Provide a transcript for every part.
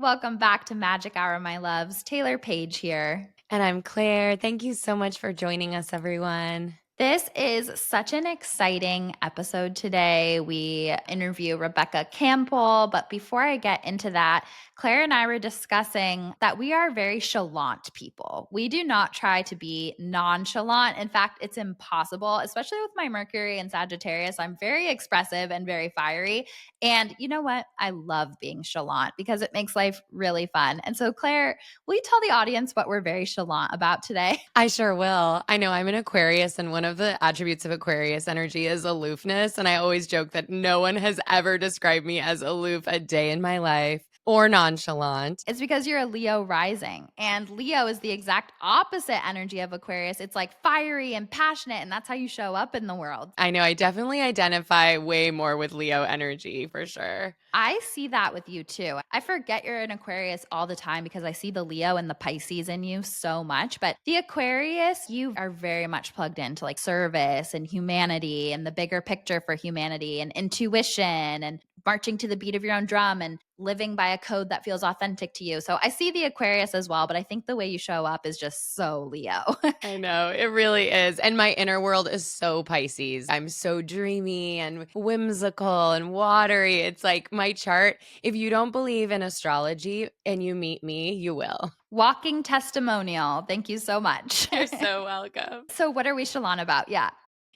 Welcome back to Magic Hour, my loves. Taylor Page here. And I'm Claire. Thank you so much for joining us, everyone. This is such an exciting episode today. We interview Rebecca Campbell, but before I get into that, Claire and I were discussing that we are very chalant people. We do not try to be nonchalant. In fact, it's impossible, especially with my Mercury and Sagittarius. I'm very expressive and very fiery. And you know what? I love being chalant because it makes life really fun. And so, Claire, will you tell the audience what we're very chalant about today? I sure will. I know I'm an Aquarius, and one of the attributes of Aquarius energy is aloofness. And I always joke that no one has ever described me as aloof a day in my life or nonchalant. It's because you're a Leo rising, and Leo is the exact opposite energy of Aquarius. It's like fiery and passionate, and that's how you show up in the world. I know I definitely identify way more with Leo energy for sure. I see that with you too. I forget you're an Aquarius all the time because I see the Leo and the Pisces in you so much. But the Aquarius, you are very much plugged into like service and humanity and the bigger picture for humanity and intuition and marching to the beat of your own drum and living by a code that feels authentic to you. So I see the Aquarius as well, but I think the way you show up is just so Leo. I know, it really is. And my inner world is so Pisces. I'm so dreamy and whimsical and watery. It's like my chart. If you don't believe in astrology and you meet me, you will. Walking testimonial. Thank you so much. You're so welcome. So, what are we chalant about? Yeah.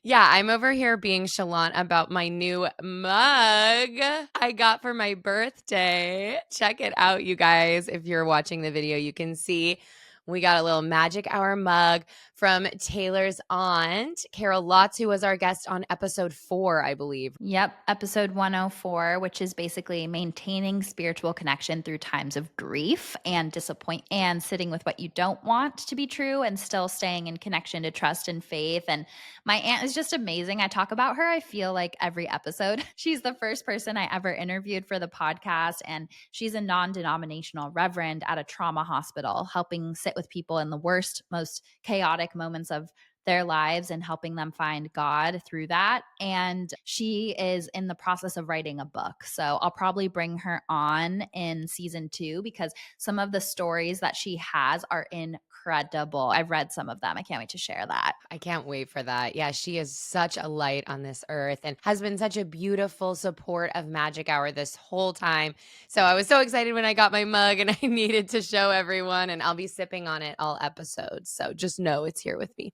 Yeah, I'm over here being chalant about my new mug I got for my birthday. Check it out, you guys. If you're watching the video, you can see we got a little Magic Hour mug from Taylor's aunt, Carol Lotz, who was our guest on episode 4, I believe. Yep, episode 104, which is basically maintaining spiritual connection through times of grief and disappointment and sitting with what you don't want to be true and still staying in connection to trust and faith. And my aunt is just amazing. I talk about her, I feel like every episode. She's the first person I ever interviewed for the podcast, and she's a non-denominational reverend at a trauma hospital, helping sit with people in the worst, most chaotic moments of their lives and helping them find God through that. And she is in the process of writing a book. So I'll probably bring her on in season 2 because some of the stories that she has are incredible. I've read some of them. I can't wait to share that. I can't wait for that. Yeah, she is such a light on this earth and has been such a beautiful support of Magic Hour this whole time. So I was so excited when I got my mug and I needed to show everyone, and I'll be sipping on it all episodes. So just know it's here with me.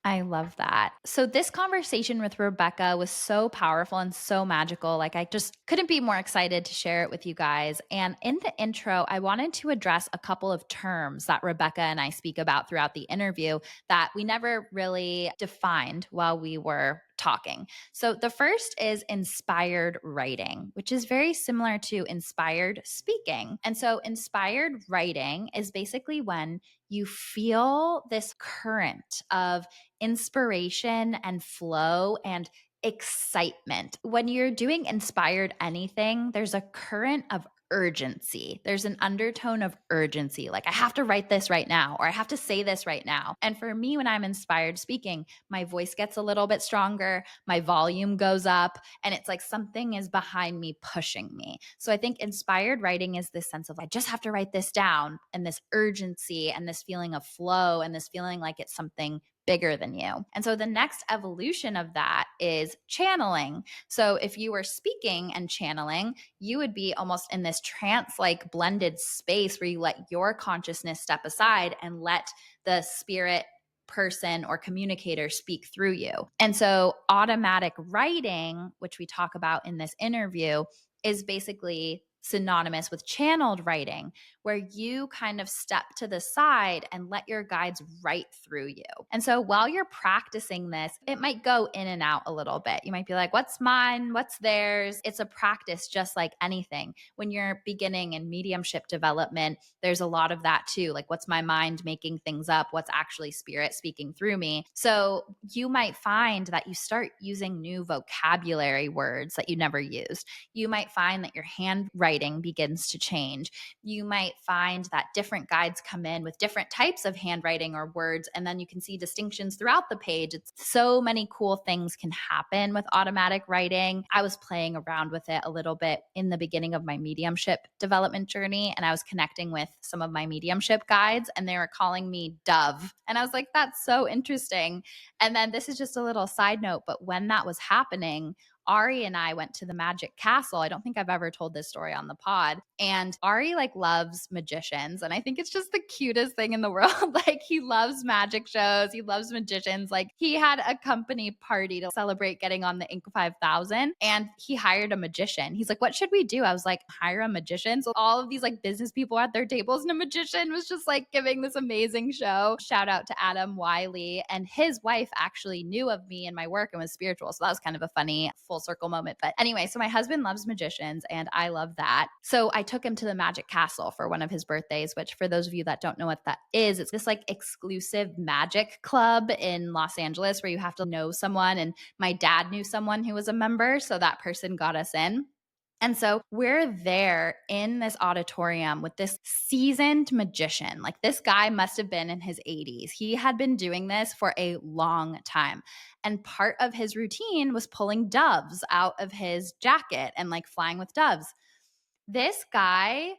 I love that. So, this conversation with Rebecca was so powerful and so magical. Like, I just couldn't be more excited to share it with you guys. And in the intro, I wanted to address a couple of terms that Rebecca and I speak about throughout the interview that we never really defined while we were talking. So, the first is inspired writing, which is very similar to inspired speaking. And so, inspired writing is basically when you feel this current of inspiration and flow and excitement. When you're doing inspired anything, there's a current of urgency. There's an undertone of urgency. Like, I have to write this right now, or I have to say this right now. And for me, when I'm inspired speaking, my voice gets a little bit stronger, my volume goes up, and it's like something is behind me pushing me. So I think inspired writing is this sense of, I just have to write this down, and this urgency and this feeling of flow and this feeling like it's something bigger than you. And so the next evolution of that is channeling. So if you were speaking and channeling, you would be almost in this trance like blended space where you let your consciousness step aside and let the spirit person or communicator speak through you. And so automatic writing, which we talk about in this interview, is basically synonymous with channeled writing, where you kind of step to the side and let your guides write through you. And so while you're practicing this, it might go in and out a little bit. You might be like, what's mine? What's theirs? It's a practice just like anything. When you're beginning in mediumship development, there's a lot of that too. Like, what's my mind making things up? What's actually spirit speaking through me? So you might find that you start using new vocabulary words that you never used. You might find that your handwriting handwriting begins to change. You might find that different guides come in with different types of handwriting or words, and then you can see distinctions throughout the page. It's so many cool things can happen with automatic writing. I was playing around with it a little bit in the beginning of my mediumship development journey, and I was connecting with some of my mediumship guides, and they were calling me Dove. And I was like, that's so interesting. And then this is just a little side note, but when that was happening, Ari and I went to the Magic Castle. I don't think I've ever told this story on the pod. And Ari like loves magicians. And I think it's just the cutest thing in the world. Like he loves magic shows. He loves magicians. Like he had a company party to celebrate getting on the Inc. 5000 and he hired a magician. He's like, what should we do? I was like, hire a magician. So all of these like business people at their tables and a magician was just like giving this amazing show. Shout out to Adam Wiley. And his wife actually knew of me and my work and was spiritual. So that was kind of a funny full circle moment. But anyway, so my husband loves magicians and I love that. So I took him to the Magic Castle for one of his birthdays, which for those of you that don't know what that is, it's this like exclusive magic club in Los Angeles where you have to know someone. And my dad knew someone who was a member. So that person got us in. And so we're there in this auditorium with this seasoned magician. Like this guy must have been in his 80s. He had been doing this for a long time. And part of his routine was pulling doves out of his jacket and like flying with doves. This guy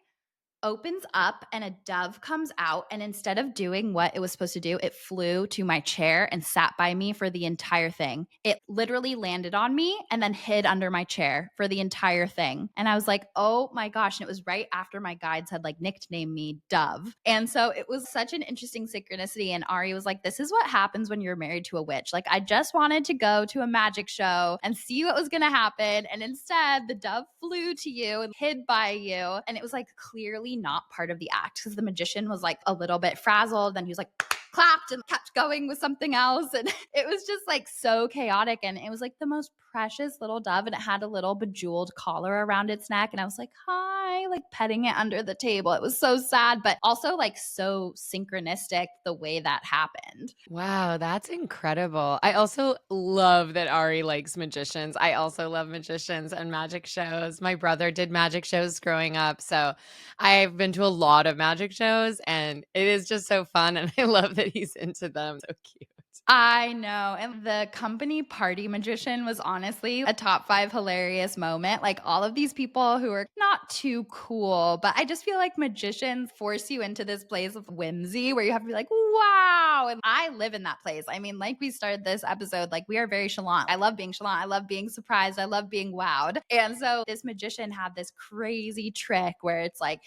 opens up and a dove comes out, and instead of doing what it was supposed to do, it flew to my chair and sat by me for the entire thing. It literally landed on me and then hid under my chair for the entire thing. And I was like, oh my gosh. And it was right after my guides had like nicknamed me Dove. And so it was such an interesting synchronicity. And Ari was like, this is what happens when you're married to a witch. Like I just wanted to go to a magic show and see what was going to happen. And instead the dove flew to you and hid by you. And it was like clearly not part of the act because the magician was like a little bit frazzled and he was like clapped and kept going with something else. And it was just like so chaotic. And it was like the most precious little dove. And it had a little bejeweled collar around its neck. And I was like, hi, like petting it under the table. It was so sad, but also like so synchronistic the way that happened. Wow, that's incredible. I also love that Ari likes magicians. I also love magicians and magic shows. My brother did magic shows growing up. So I've been to a lot of magic shows and it is just so fun. And I love that he's into them. So cute. I know. And the company party magician was honestly a top 5 hilarious moment. Like all of these people who are not too cool, but I just feel like magicians force you into this place of whimsy where you have to be like, wow. And I live in that place. I mean, like we started this episode, like we are very chalant. I love being chalant. I love being surprised. I love being wowed. And so this magician had this crazy trick where it's like,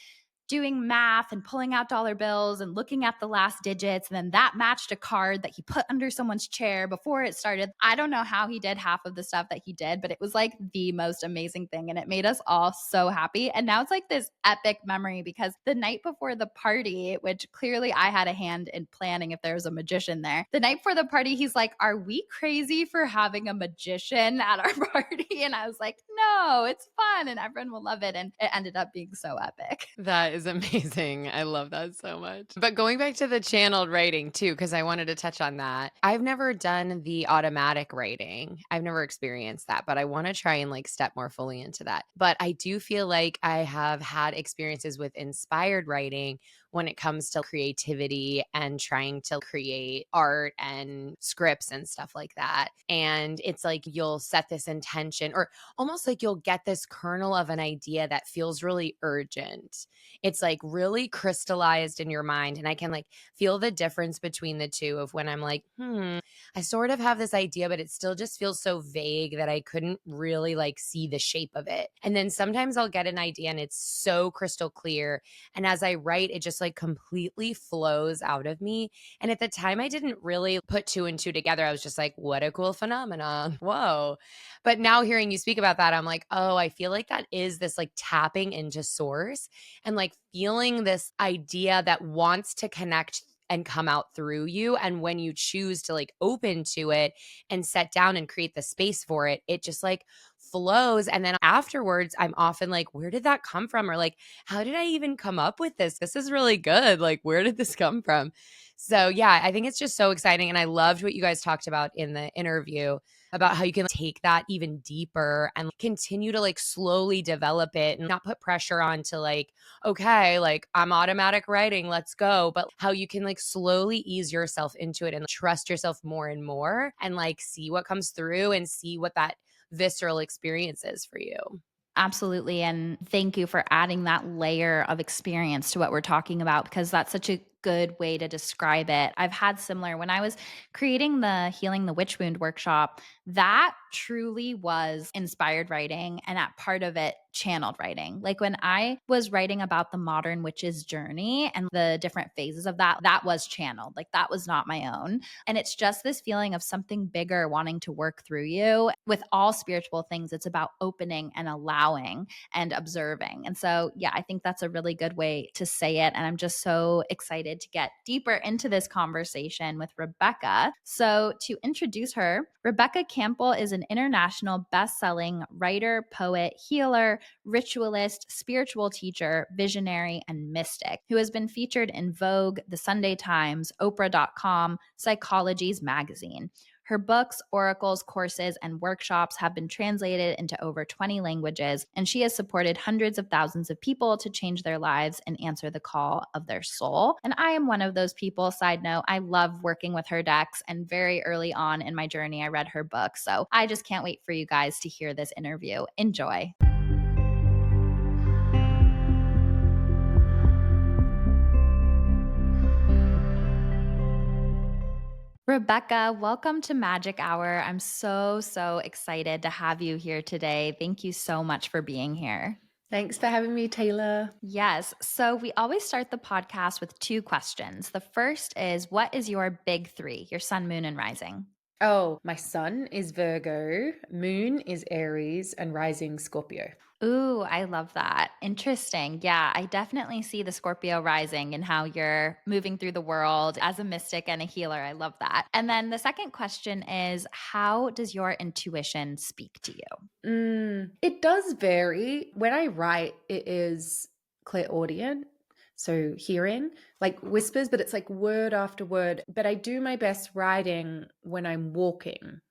doing math and pulling out dollar bills and looking at the last digits. And then that matched a card that he put under someone's chair before it started. I don't know how he did half of the stuff that he did, but it was like the most amazing thing. And it made us all so happy. And now it's like this epic memory because the night before the party, which clearly I had a hand in planning if there was a magician there, the night before the party, he's like, are we crazy for having a magician at our party? And I was like, no, it's fun and everyone will love it. And it ended up being so epic. That is amazing. I love that so much. But going back to the channeled writing too, because I wanted to touch on that. I've never done the automatic writing. I've never experienced that, but I want to try and like step more fully into that. But I do feel like I have had experiences with inspired writing when it comes to creativity and trying to create art and scripts and stuff like that. And it's like you'll set this intention or almost like you'll get this kernel of an idea that feels really urgent. It's like really crystallized in your mind. And I can like feel the difference between the two of when I'm like, I sort of have this idea, but it still just feels so vague that I couldn't really like see the shape of it. And then sometimes I'll get an idea and it's so crystal clear. And as I write, it just like completely flows out of me. And at the time, I didn't really put 2 and 2 together. I was just like, what a cool phenomenon. Whoa. But now hearing you speak about that, I'm like, oh, I feel like that is this like tapping into source and like feeling this idea that wants to connect and come out through you. And when you choose to like open to it and set down and create the space for it, it just like flows. And then afterwards, I'm often like, where did that come from? Or like, how did I even come up with this? This is really good. Like, where did this come from? So, yeah, I think it's just so exciting. And I loved what you guys talked about in the interview about how you can take that even deeper and continue to like slowly develop it and not put pressure on to like, okay, like I'm automatic writing, let's go. But how you can like slowly ease yourself into it and trust yourself more and more and like see what comes through and see what that visceral experience is for you. Absolutely. And thank you for adding that layer of experience to what we're talking about, because that's such a good way to describe it. I've had similar when I was creating the Healing the Witch Wound workshop, that truly was inspired writing and at part of it channeled writing. Like when I was writing about the modern witch's journey and the different phases of that, that was channeled. Like that was not my own. And it's just this feeling of something bigger wanting to work through you. With all spiritual things, it's about opening and allowing and observing. And so, yeah, I think that's a really good way to say it. And I'm just so excited to get deeper into this conversation with Rebecca. So, to introduce her, Rebecca Campbell is an international best-selling writer, poet, healer, ritualist, spiritual teacher, visionary, and mystic who has been featured in Vogue, The Sunday Times, Oprah.com, Psychology's magazine. Her books, oracles, courses, and workshops have been translated into over 20 languages, and she has supported hundreds of thousands of people to change their lives and answer the call of their soul. And I am one of those people. Side note, I love working with her decks, and very early on in my journey, I read her book. So I just can't wait for you guys to hear this interview. Enjoy. Rebecca, welcome to Magic Hour. I'm so excited to have you here today. Thank you so much for being here. Thanks for having me, Taylor. Yes. So we always start the podcast with two questions. The first is, what is your big three, your sun, moon, and rising? Oh, my sun is Virgo, moon is Aries, and rising Scorpio. Ooh, I love that. Interesting. Yeah, I definitely see the Scorpio rising and how you're moving through the world as a mystic and a healer. I love that. And then the second question is, how does your intuition speak to you? It does vary. When I write, it is clairaudient, so hearing, like whispers, but it's like word after word. But I do my best writing when I'm walking.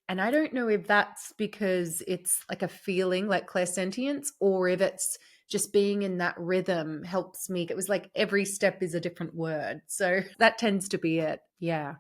And I don't know if that's because it's like a feeling like clairsentience or if it's just being in that rhythm helps me. It was like every step is a different word. So that tends to be it. Yeah.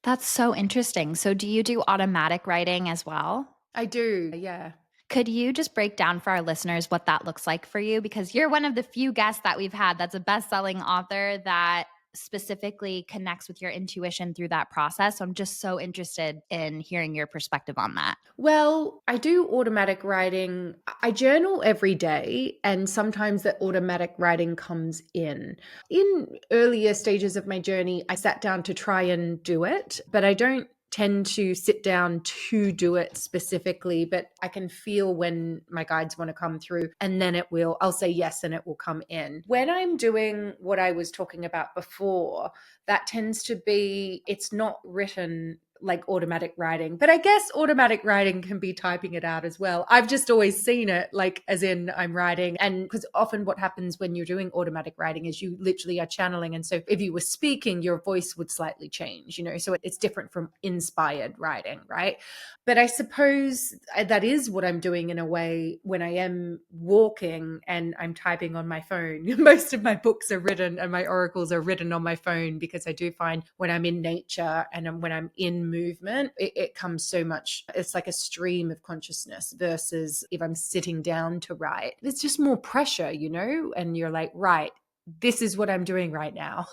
That's so interesting. So, do you do automatic writing as well? I do. Yeah. Could you just break down for our listeners what that looks like for you? Because you're one of the few guests that we've had that's a best-selling author that specifically connects with your intuition through that process. So I'm just so interested in hearing your perspective on that. Well, I do automatic writing. I journal every day, and sometimes that automatic writing comes in. In earlier stages of my journey, I sat down to try and do it, but I don't tend to sit down to do it specifically, but I can feel when my guides want to come through, and then I'll say yes and it will come in. When I'm doing what I was talking about before, that tends to be, it's not written like automatic writing, but I guess automatic writing can be typing it out as well. I've just always seen it like as in I'm writing, and because often what happens when you're doing automatic writing is you literally are channeling, and so if you were speaking, your voice would slightly change, so it's different from inspired writing, right? But I suppose that is what I'm doing in a way when I am walking and I'm typing on my phone. Most of my books are written and my oracles are written on my phone, because I do find when I'm in nature and when I'm in movement, it comes so much. It's like a stream of consciousness versus if I'm sitting down to write. It's just more pressure, and you're like, right, this is what I'm doing right now.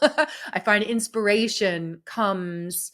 I find inspiration comes.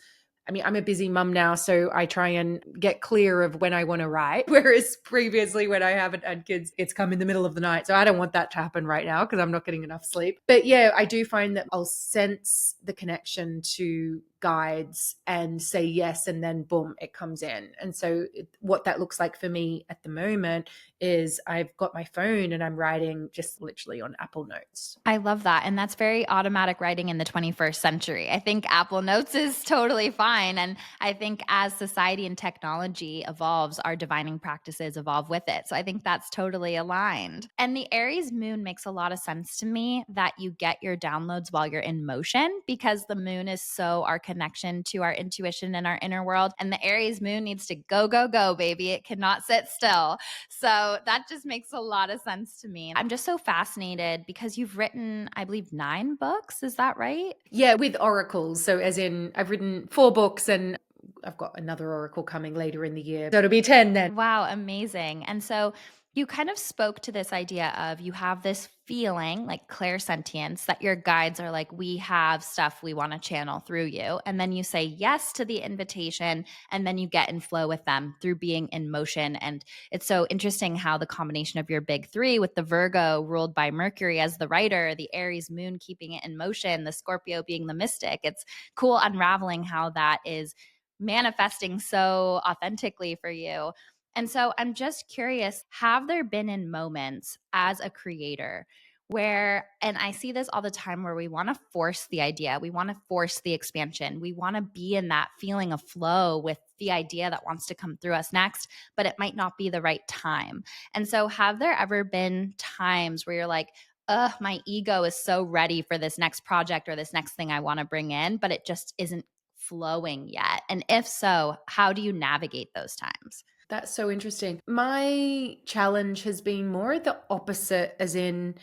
I mean, I'm a busy mum now, so I try and get clear of when I want to write. Whereas previously, when I haven't had kids, it's come in the middle of the night. So I don't want that to happen right now because I'm not getting enough sleep. But yeah, I do find that I'll sense the connection to guides and say yes, and then boom, it comes in. And so what that looks like for me at the moment is I've got my phone and I'm writing just literally on Apple Notes. I love that. And that's very automatic writing in the 21st century. I think Apple Notes is totally fine. And I think as society and technology evolves, our divining practices evolve with it. So I think that's totally aligned. And the Aries moon makes a lot of sense to me that you get your downloads while you're in motion, because the moon is so our connection to our intuition and our inner world. And the Aries moon needs to go, go, go, baby. It cannot sit still. So that just makes a lot of sense to me. I'm just so fascinated because you've written, I believe, 9 books. Is that right? Yeah, with oracles. So as in I've written 4 books and I've got another oracle coming later in the year. So it'll be 10 then. Wow, amazing. And so you kind of spoke to this idea of you have this feeling like clairsentience that your guides are like, we have stuff we want to channel through you. And then you say yes to the invitation, and then you get in flow with them through being in motion. And it's so interesting how the combination of your big 3 with the Virgo ruled by Mercury as the writer, the Aries moon keeping it in motion, the Scorpio being the mystic. It's cool unraveling how that is manifesting so authentically for you. And so I'm just curious, have there been in moments as a creator where, and I see this all the time, where we want to force the idea, we want to force the expansion, we want to be in that feeling of flow with the idea that wants to come through us next, but it might not be the right time. And so have there ever been times where you're like, ugh, my ego is so ready for this next project or this next thing I want to bring in, but it just isn't flowing yet? And if so, how do you navigate those times? That's so interesting. My challenge has been more the opposite, as in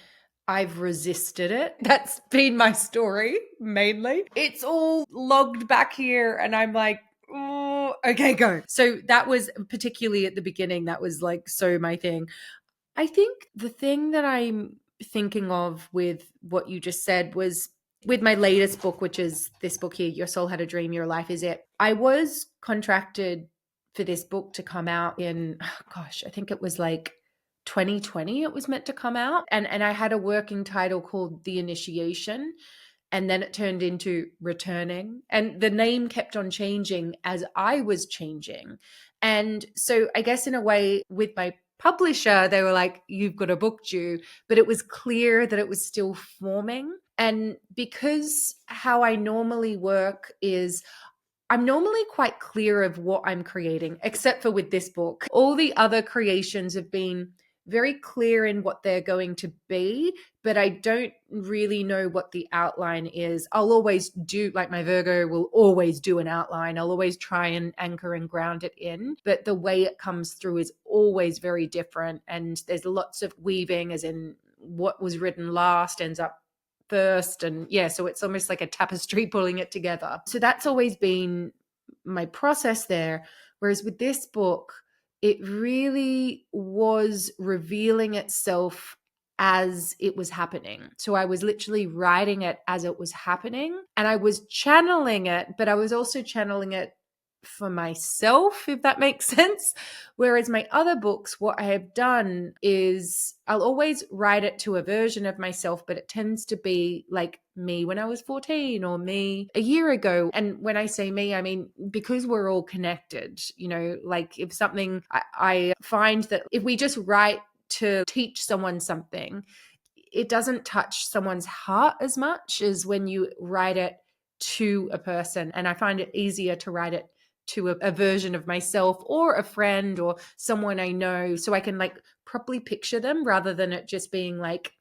I've resisted it. That's been my story mainly. It's all logged back here and I'm like, oh, okay, go. So that was particularly at the beginning, that was like so my thing. I think the thing that I'm thinking of with what you just said was with my latest book, which is this book here, Your Soul Had a Dream, Your Life Is It. I was contracted for this book to come out in, oh gosh, I think it was like 2020 it was meant to come out. And I had a working title called The Initiation. And then it turned into Returning. And the name kept on changing as I was changing. And so I guess in a way with my publisher, they were like, you've got a book due, but it was clear that it was still forming. And because how I normally work is I'm normally quite clear of what I'm creating, except for with this book. All the other creations have been very clear in what they're going to be, but I don't really know what the outline is. I'll always do, like my Virgo will always do an outline. I'll always try and anchor and ground it in, but the way it comes through is always very different. And there's lots of weaving, as in what was written last ends up first. And yeah, so it's almost like a tapestry pulling it together. So that's always been my process there. Whereas with this book, it really was revealing itself as it was happening. So I was literally writing it as it was happening, and I was channeling it, but I was also channeling it for myself, if that makes sense. Whereas my other books, what I have done is I'll always write it to a version of myself, but it tends to be like me when I was 14 or me a year ago. And when I say me, I mean, because we're all connected, you know, like if something, I find that if we just write to teach someone something, it doesn't touch someone's heart as much as when you write it to a person. And I find it easier to write it to a version of myself or a friend or someone I know, so I can like properly picture them rather than it just being like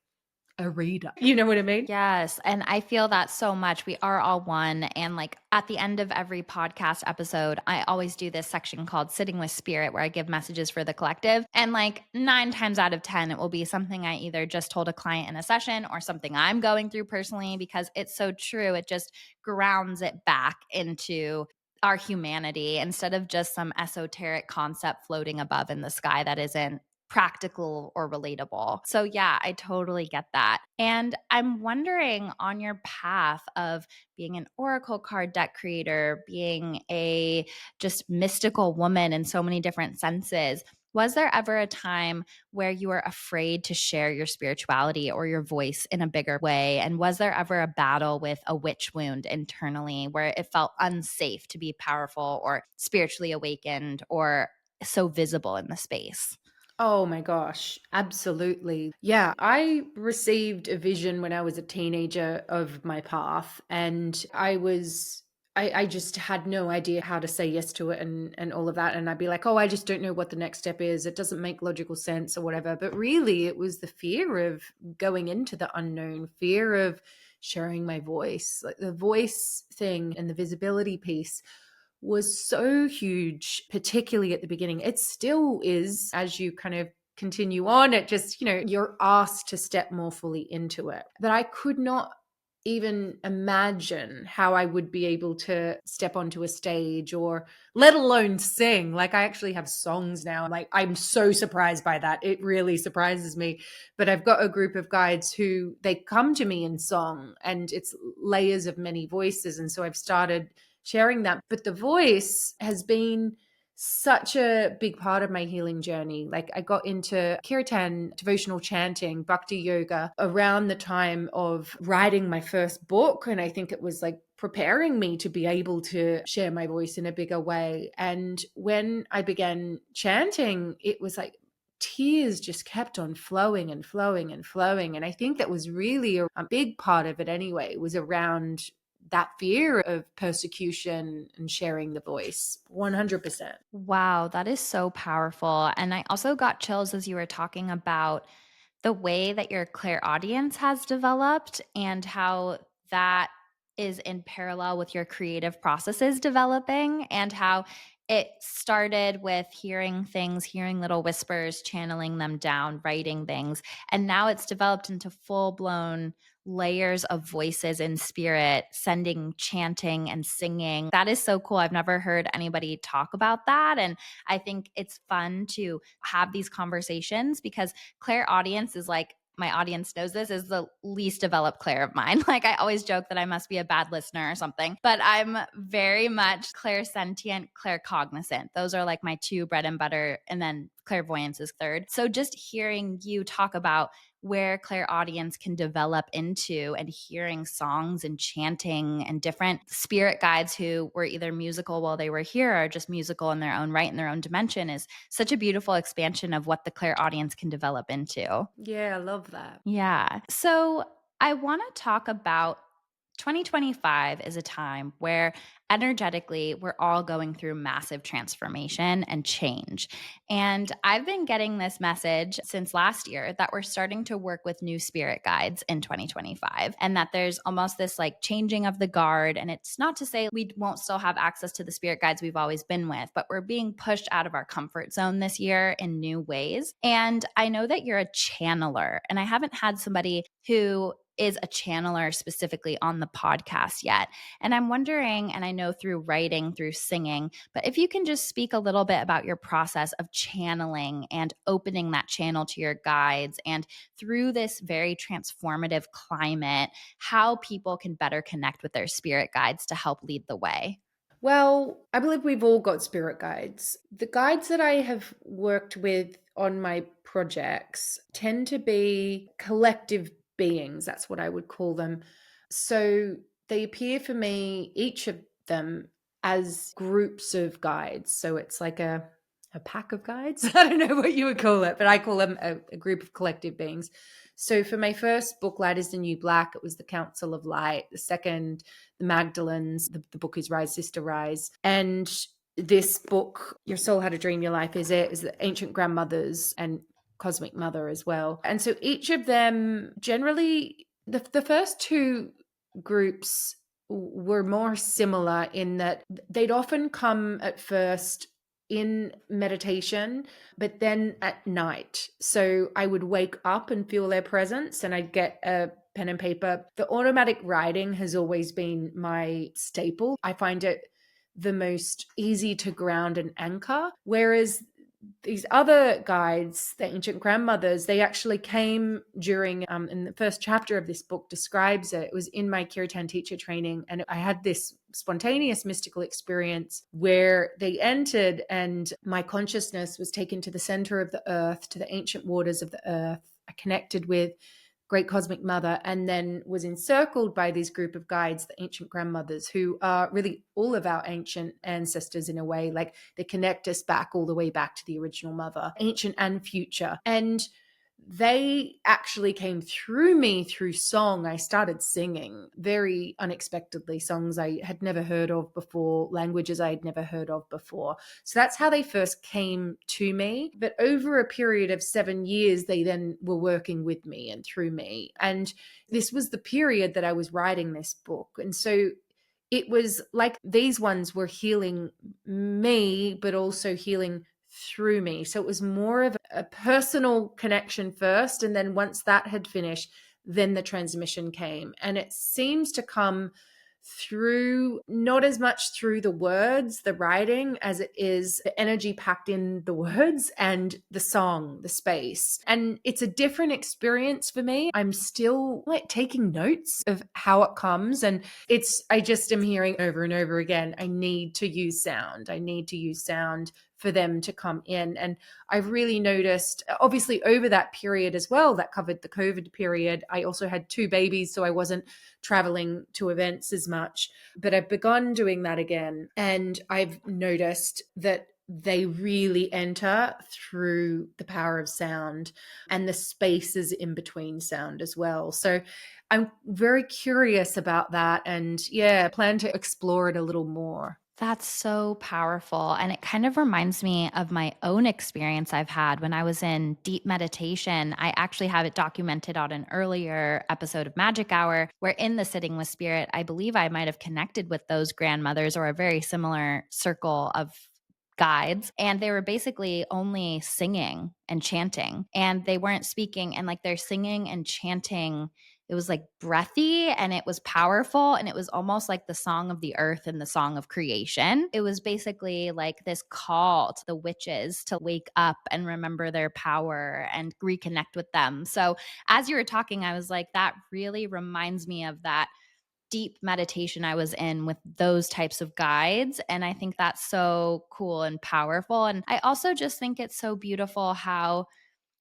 a reader. You know what I mean? Yes. And I feel that so much. We are all one. And like at the end of every podcast episode, I always do this section called Sitting with Spirit, where I give messages for the collective. And like 9 times out of 10, it will be something I either just told a client in a session or something I'm going through personally, because it's so true. It just grounds it back into our humanity instead of just some esoteric concept floating above in the sky that isn't practical or relatable. So yeah, I totally get that. And I'm wondering, on your path of being an oracle card deck creator, being a just mystical woman in so many different senses, Was there ever a time where you were afraid to share your spirituality or your voice in a bigger way? And was there ever a battle with a witch wound internally where it felt unsafe to be powerful or spiritually awakened or so visible in the space? Oh my gosh, absolutely. Yeah, I received a vision when I was a teenager of my path, and I just had no idea how to say yes to it and all of that. And I'd be like, oh, I just don't know what the next step is. It doesn't make logical sense or whatever. But really, it was the fear of going into the unknown, fear of sharing my voice. Like the voice thing and the visibility piece was so huge, particularly at the beginning. It still is as you kind of continue on. It just, you're asked to step more fully into it. But I could not even imagine how I would be able to step onto a stage or let alone sing. Like I actually have songs now. Like I'm so surprised by that. It really surprises me. But I've got a group of guides who they come to me in song and it's layers of many voices. And so I've started sharing that. But the voice has been such a big part of my healing journey. Like I got into kirtan, devotional chanting, bhakti yoga around the time of writing my first book. And I think it was like preparing me to be able to share my voice in a bigger way. And when I began chanting, it was like tears just kept on flowing and flowing and flowing. And I think that was really a big part of it anyway, was around that fear of persecution and sharing the voice. 100%. Wow, that is so powerful. And I also got chills as you were talking about the way that your clairaudience has developed and how that is in parallel with your creative processes developing, and how it started with hearing things, hearing little whispers, channeling them down, writing things. And now it's developed into full blown layers of voices in spirit, sending chanting and singing. That is so cool. I've never heard anybody talk about that. And I think it's fun to have these conversations because clairaudience is like, my audience knows this, is the least developed clair of mine. Like I always joke that I must be a bad listener or something, but I'm very much clairsentient, claircognizant. Those are like my two bread and butter, and then clairvoyance is third. So just hearing you talk about where clairaudience can develop into, and hearing songs and chanting and different spirit guides who were either musical while they were here or just musical in their own right, in their own dimension, is such a beautiful expansion of what the clairaudience can develop into. Yeah, I love that. Yeah. So I want to talk about 2025 is a time where energetically we're all going through massive transformation and change. And I've been getting this message since last year that we're starting to work with new spirit guides in 2025, and that there's almost this like changing of the guard. And it's not to say we won't still have access to the spirit guides we've always been with, but we're being pushed out of our comfort zone this year in new ways. And I know that you're a channeler, and I haven't had somebody who is a channeler specifically on the podcast yet. And I'm wondering, and I know through writing, through singing, but if you can just speak a little bit about your process of channeling and opening that channel to your guides, and through this very transformative climate, how people can better connect with their spirit guides to help lead the way. Well, I believe we've all got spirit guides. The guides that I have worked with on my projects tend to be collective beings. That's what I would call them. So they appear for me, each of them, as groups of guides. So it's like a pack of guides. I don't know what you would call it, but I call them a group of collective beings. So for my first book, Light is the New Black, it was the Council of Light. The second, the Magdalens. The book is Rise, Sister, Rise. And this book, Your Soul Had a Dream, Your Life Is It, is the Ancient Grandmothers and Cosmic Mother as well. And so each of them, generally, the first two groups were more similar in that they'd often come at first in meditation, but then at night. So I would wake up and feel their presence, and I'd get a pen and paper. The automatic writing has always been my staple. I find it the most easy to ground and anchor, whereas these other guides, the ancient grandmothers, they actually came during, in the first chapter of this book describes it. It was in my Kirtan teacher training. And I had this spontaneous mystical experience where they entered and my consciousness was taken to the center of the earth, to the ancient waters of the earth. I connected with Great Cosmic Mother, and then was encircled by this group of guides, the ancient grandmothers, who are really all of our ancient ancestors in a way. Like they connect us back all the way back to the original mother, ancient and future. And they actually came through me through song. I started singing very unexpectedly, songs I had never heard of before, languages I had never heard of before. So that's how they first came to me. But over a period of 7 years, they then were working with me and through me. And this was the period that I was writing this book. And so it was like these ones were healing me, but also healing through me. So it was more of a personal connection first. And then once that had finished, then the transmission came. And it seems to come through, not as much through the words, the writing, as it is the energy packed in the words and the song, the space. And it's a different experience for me. I'm still like taking notes of how it comes. And I just am hearing over and over again, I need to use sound. I need to use sound for them to come in. And I've really noticed, obviously, over that period as well, that covered the COVID period. I also had 2 babies, so I wasn't traveling to events as much, but I've begun doing that again. And I've noticed that they really enter through the power of sound and the spaces in between sound as well. So I'm very curious about that. And yeah, I plan to explore it a little more. That's so powerful. And it kind of reminds me of my own experience I've had when I was in deep meditation. I actually have it documented on an earlier episode of Magic Hour, where in the Sitting with Spirit, I believe I might have connected with those grandmothers or a very similar circle of guides. And they were basically only singing and chanting, and they weren't speaking. And like they're singing and chanting, it was like breathy and it was powerful, and it was almost like the song of the earth and the song of creation. It was basically like this call to the witches to wake up and remember their power and reconnect with them. So as you were talking, I was like, that really reminds me of that deep meditation I was in with those types of guides. And I think that's so cool and powerful. And I also just think it's so beautiful how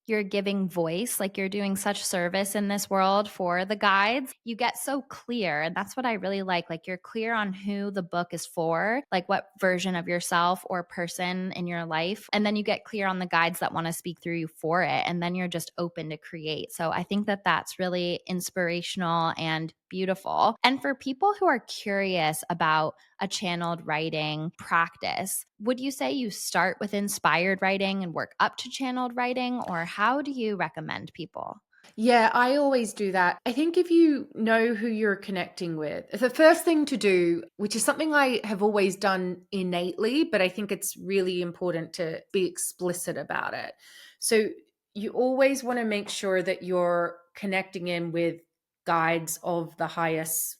you're giving voice, like you're doing such service in this world for the guides. You get so clear. And that's what I really like. Like you're clear on who the book is for, like what version of yourself or person in your life. And then you get clear on the guides that want to speak through you for it. And then you're just open to create. So I think that that's really inspirational and beautiful. And for people who are curious about a channeled writing practice, would you say you start with inspired writing and work up to channeled writing, or how do you recommend people? Yeah, I always do that. I think if you know who you're connecting with, the first thing to do, which is something I have always done innately, but I think it's really important to be explicit about it. So you always want to make sure that you're connecting in with guides of the highest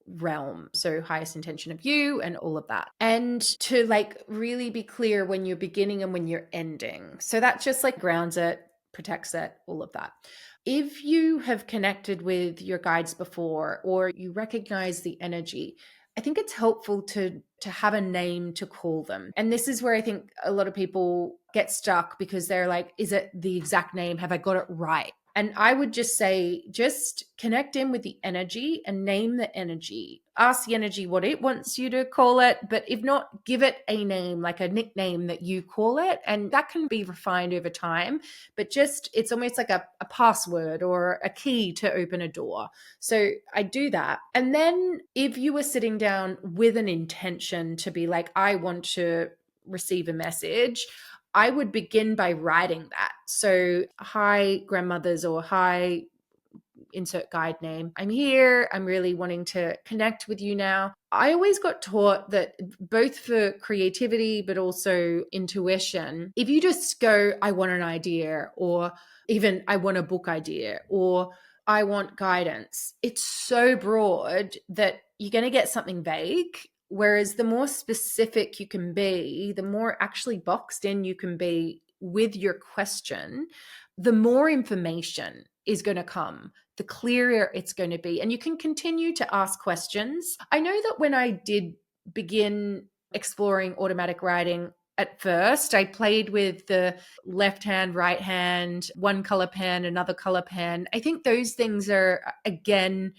realm, so highest intention of you and all of that, and to like really be clear when you're beginning and when you're ending. So that just like grounds it, protects it, all of that. If you have connected with your guides before or you recognize the energy, I think it's helpful to have a name to call them. And this is where I think a lot of people get stuck because they're like, is it the exact name? Have I got it right? And I would just say, just connect in with the energy and name the energy. Ask the energy what it wants you to call it. But if not, give it a name, like a nickname that you call it. And that can be refined over time. But just, it's almost like a password or a key to open a door. So I do that. And then if you were sitting down with an intention to be like, I want to receive a message, I would begin by writing that. So, hi, grandmothers, or hi, insert guide name. I'm here. I'm really wanting to connect with you now. I always got taught that both for creativity, but also intuition, if you just go, I want an idea, or even I want a book idea, or I want guidance, it's so broad that you're going to get something vague. Whereas the more specific you can be, the more actually boxed in you can be with your question, the more information is going to come, the clearer it's going to be. And you can continue to ask questions. I know that when I did begin exploring automatic writing, at first, I played with the left hand, right hand, one color pen, another color pen. I think those things are, again,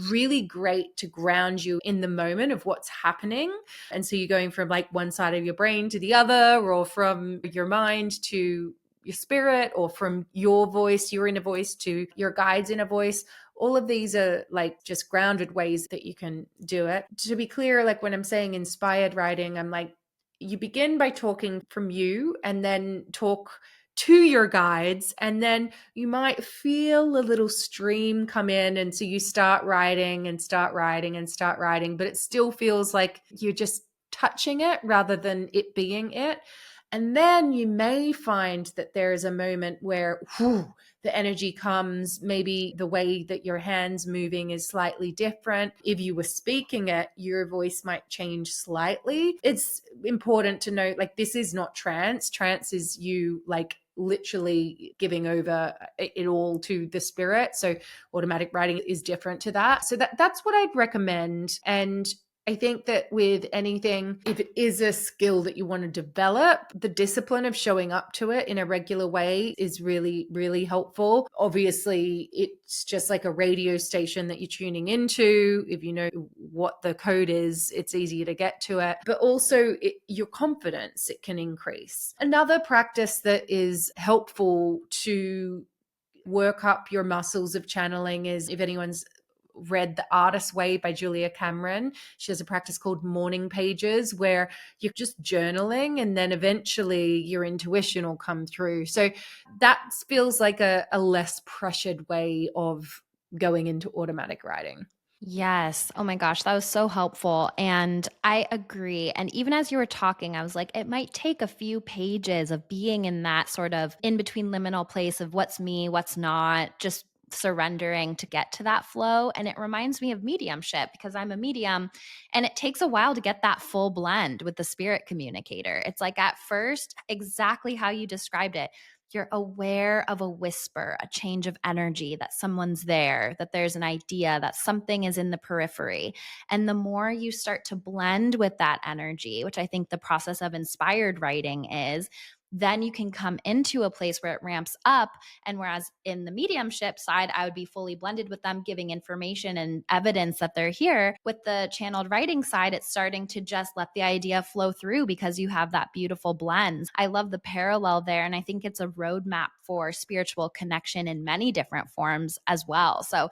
really great to ground you in the moment of what's happening. And so you're going from like one side of your brain to the other, or from your mind to your spirit, or from your voice, your inner voice, to your guide's inner voice. All of these are like just grounded ways that you can do it. To be clear, like when I'm saying inspired writing, I'm like, you begin by talking from you and then talk to your guides, and then you might feel a little stream come in, and so you start writing and start writing and start writing, but it still feels like you're just touching it rather than it being it. And then you may find that there is a moment where the energy comes. Maybe the way that your hands moving is slightly different. If you were speaking it, your voice might change slightly. It's important to note, like, this is not trance. Trance is you like literally giving over it all to the spirit. So automatic writing is different to that. So that's what I'd recommend. And I think that with anything, if it is a skill that you want to develop, the discipline of showing up to it in a regular way is really, really helpful. Obviously, it's just like a radio station that you're tuning into. If you know what the code is, it's easier to get to it. But also your confidence, it can increase. Another practice that is helpful to work up your muscles of channeling is, if anyone's read The Artist's Way by Julia Cameron, she has a practice called morning pages, where you're just journaling and then eventually your intuition will come through. So that feels like a less pressured way of going into automatic writing. Yes. Oh my gosh, that was so helpful. And I agree. And even as you were talking, I was like, it might take a few pages of being in that sort of in between liminal place of what's me, what's not, just surrendering to get to that flow. And it reminds me of mediumship because I'm a medium, and it takes a while to get that full blend with the spirit communicator. It's like at first, exactly how you described it, you're aware of a whisper, a change of energy, that someone's there, that there's an idea, that something is in the periphery. And the more you start to blend with that energy, which I think the process of inspired writing is, then you can come into a place where it ramps up. And whereas in the mediumship side, I would be fully blended with them, giving information and evidence that they're here. With the channeled writing side, it's starting to just let the idea flow through because you have that beautiful blend. I love the parallel there. And I think it's a roadmap for spiritual connection in many different forms as well. So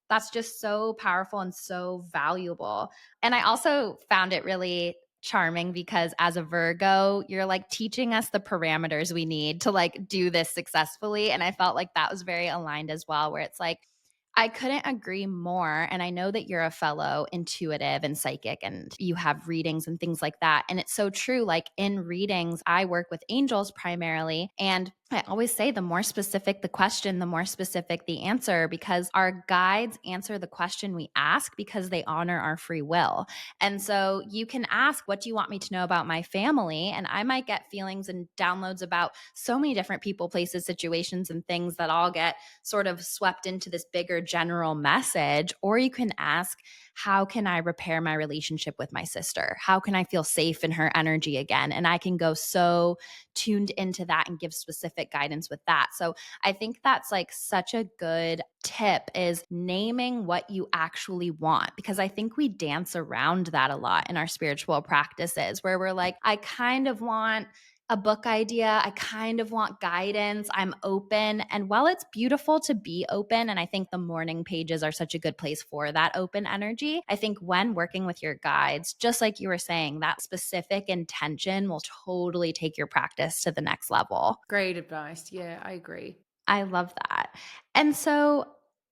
that's just so powerful and so valuable. And I also found it really charming because as a Virgo, you're like teaching us the parameters we need to like do this successfully. And I felt like that was very aligned as well, where it's like, I couldn't agree more. And I know that you're a fellow intuitive and psychic and you have readings and things like that. And it's so true. Like in readings, I work with angels primarily. And I always say the more specific the question, the more specific the answer, because our guides answer the question we ask because they honor our free will. And so you can ask, what do you want me to know about my family? And I might get feelings and downloads about so many different people, places, situations, and things that all get sort of swept into this bigger general message. Or you can ask, how can I repair my relationship with my sister? How can I feel safe in her energy again? And I can go so tuned into that and give specific guidance with that. So I think that's like such a good tip, is naming what you actually want, because I think we dance around that a lot in our spiritual practices, where we're like, I kind of want a book idea. I kind of want guidance. I'm open. And while it's beautiful to be open, and I think the morning pages are such a good place for that open energy, I think when working with your guides, just like you were saying, that specific intention will totally take your practice to the next level. Great advice. Yeah, I agree. I love that. And so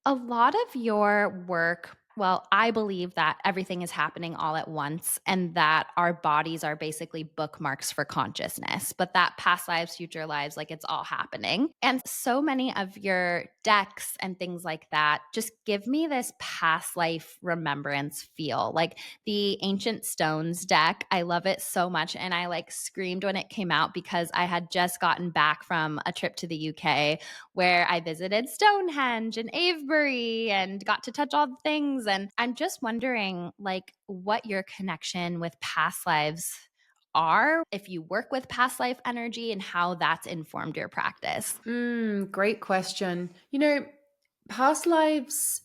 a lot of your work Well, I believe that everything is happening all at once and that our bodies are basically bookmarks for consciousness, but that past lives, future lives, like it's all happening. And so many of your decks and things like that just give me this past life remembrance feel. Like the Ancient Stones deck, I love it so much. And I like screamed when it came out because I had just gotten back from a trip to the UK where I visited Stonehenge and Avebury and got to touch all the things. And I'm just wondering, like, what your connection with past lives are, if you work with past life energy, and how that's informed your practice. Great question. You know, past lives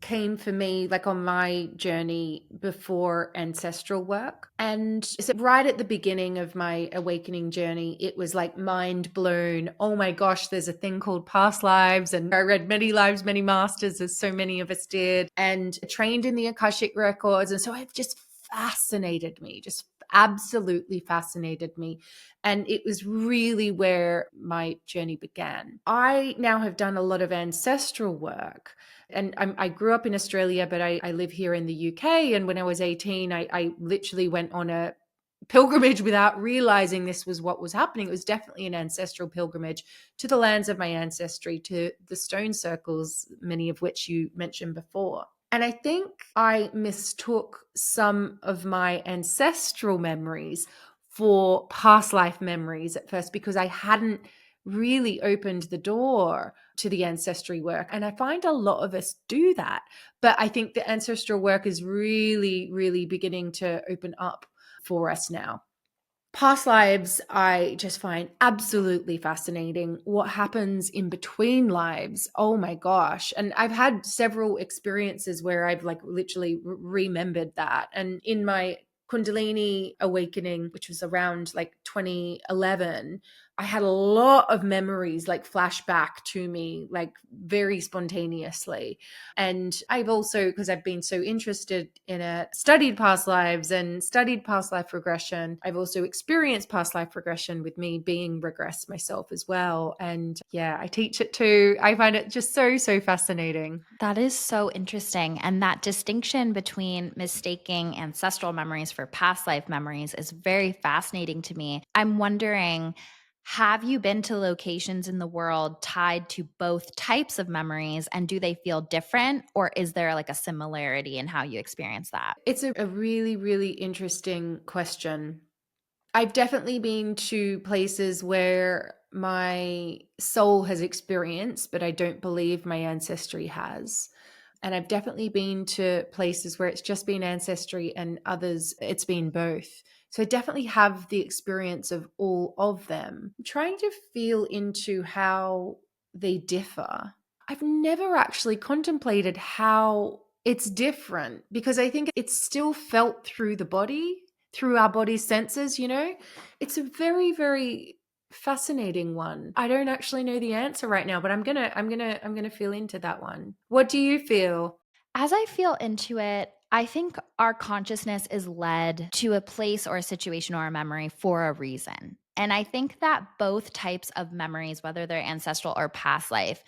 came for me like on my journey before ancestral work. And so right at the beginning of my awakening journey, it was like mind blown. Oh my gosh, there's a thing called past lives. And I read Many Lives, Many Masters, as so many of us did, and trained in the Akashic records. And so it just fascinated me, just absolutely fascinated me. And it was really where my journey began. I now have done a lot of ancestral work. And I grew up in Australia, but I live here in the UK. And when I was 18, I literally went on a pilgrimage without realizing this was what was happening. It was definitely an ancestral pilgrimage to the lands of my ancestry, to the stone circles, many of which you mentioned before. And I think I mistook some of my ancestral memories for past life memories at first because I hadn't really opened the door to the ancestry work. And I find a lot of us do that. But I think the ancestral work is really, really beginning to open up for us now. Past lives, I just find absolutely fascinating. What happens in between lives? Oh my gosh. And I've had several experiences where I've like literally remembered that. And in my Kundalini awakening, which was around like 2011, I had a lot of memories like flashback to me, like very spontaneously. And I've also, because I've been so interested in it, studied past lives and studied past life regression. I've also experienced past life regression with me being regressed myself as well. And yeah, I teach it too. I find it just so, so fascinating. That is so interesting. And that distinction between mistaking ancestral memories for past life memories is very fascinating to me. I'm wondering, have you been to locations in the world tied to both types of memories, and do they feel different, or is there like a similarity in how you experience that? It's a really, really interesting question. I've definitely been to places where my soul has experienced, but I don't believe my ancestry has. And I've definitely been to places where it's just been ancestry and others, it's been both. So I definitely have the experience of all of them. I'm trying to feel into how they differ. I've never actually contemplated how it's different because I think it's still felt through the body, through our body's senses, you know? It's a very, very fascinating one. I don't actually know the answer right now, but I'm going to feel into that one. What do you feel? As I feel into it, I think our consciousness is led to a place or a situation or a memory for a reason. And I think that both types of memories, whether they're ancestral or past life,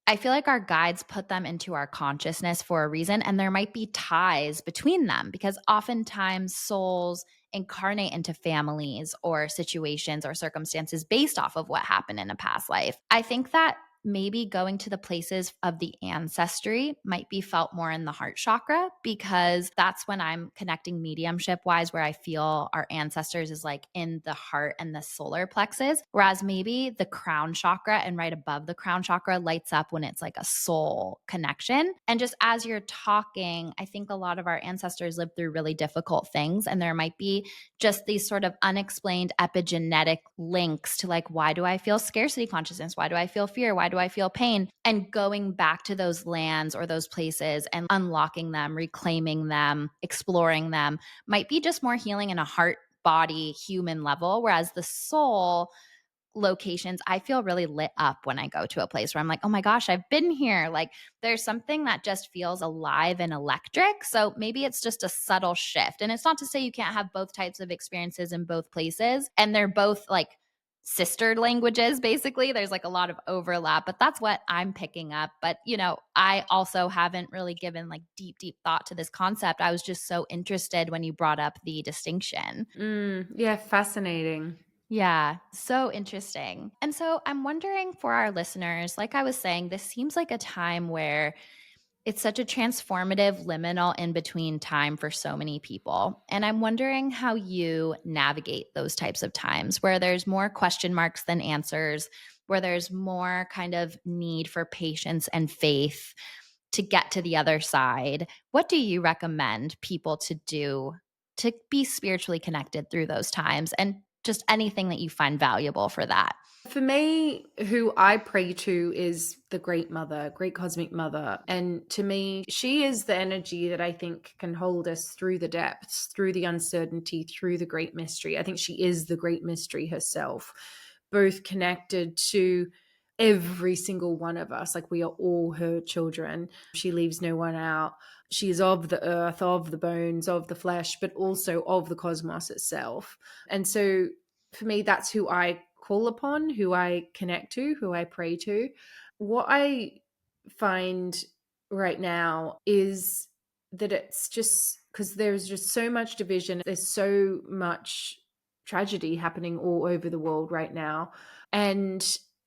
I feel like our guides put them into our consciousness for a reason, and there might be ties between them because oftentimes souls incarnate into families or situations or circumstances based off of what happened in a past life. I think that maybe going to the places of the ancestry might be felt more in the heart chakra because that's when I'm connecting mediumship wise, where I feel our ancestors is like in the heart and the solar plexus. Whereas maybe the crown chakra and right above the crown chakra lights up when it's like a soul connection. And just as you're talking, I think a lot of our ancestors lived through really difficult things. And there might be just these sort of unexplained epigenetic links to like, why do I feel scarcity consciousness? Why do I feel fear? Why do I feel pain? And going back to those lands or those places and unlocking them, reclaiming them, exploring them might be just more healing in a heart, body, human level. Whereas the soul locations, I feel really lit up when I go to a place where I'm like, oh my gosh, I've been here. Like there's something that just feels alive and electric. So maybe it's just a subtle shift. And it's not to say you can't have both types of experiences in both places. And they're both like sister languages, basically. There's like a lot of overlap, but that's what I'm picking up. But, I also haven't really given like deep, deep thought to this concept. I was just so interested when you brought up the distinction. Yeah, fascinating. Yeah, so interesting. And so I'm wondering for our listeners, like I was saying, this seems like a time where it's such a transformative liminal in between time for so many people. And I'm wondering how you navigate those types of times where there's more question marks than answers, where there's more kind of need for patience and faith to get to the other side. What do you recommend people to do to be spiritually connected through those times, and just anything that you find valuable for that? For me, who I pray to is the Great Mother, Great Cosmic Mother. And to me, she is the energy that I think can hold us through the depths, through the uncertainty, through the great mystery. I think she is the great mystery herself, both connected to every single one of us. Like, we are all her children. She leaves no one out. She is of the earth, of the bones, of the flesh, but also of the cosmos itself. And so for me, that's who I call upon, who I connect to, who I pray to. What I find right now is that it's just because there's just so much division, there's so much tragedy happening all over the world right now. And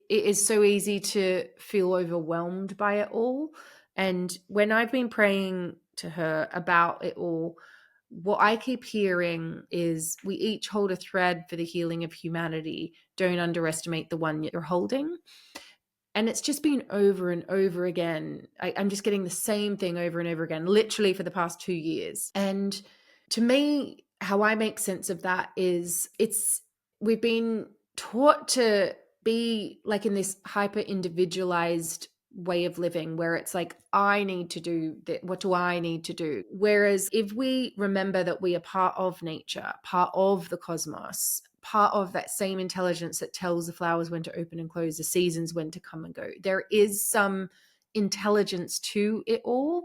it is so easy to feel overwhelmed by it all. And when I've been praying to her about it all, what I keep hearing is we each hold a thread for the healing of humanity. Don't underestimate the one you're holding. And it's just been over and over again. I'm just getting the same thing over and over again, literally for the past 2 years. And to me, how I make sense of that is we've been taught to be like in this hyper individualized way of living where it's like, I need to do that. What do I need to do? Whereas if we remember that we are part of nature, part of the cosmos, part of that same intelligence that tells the flowers when to open and close, the seasons when to come and go, there is some intelligence to it all.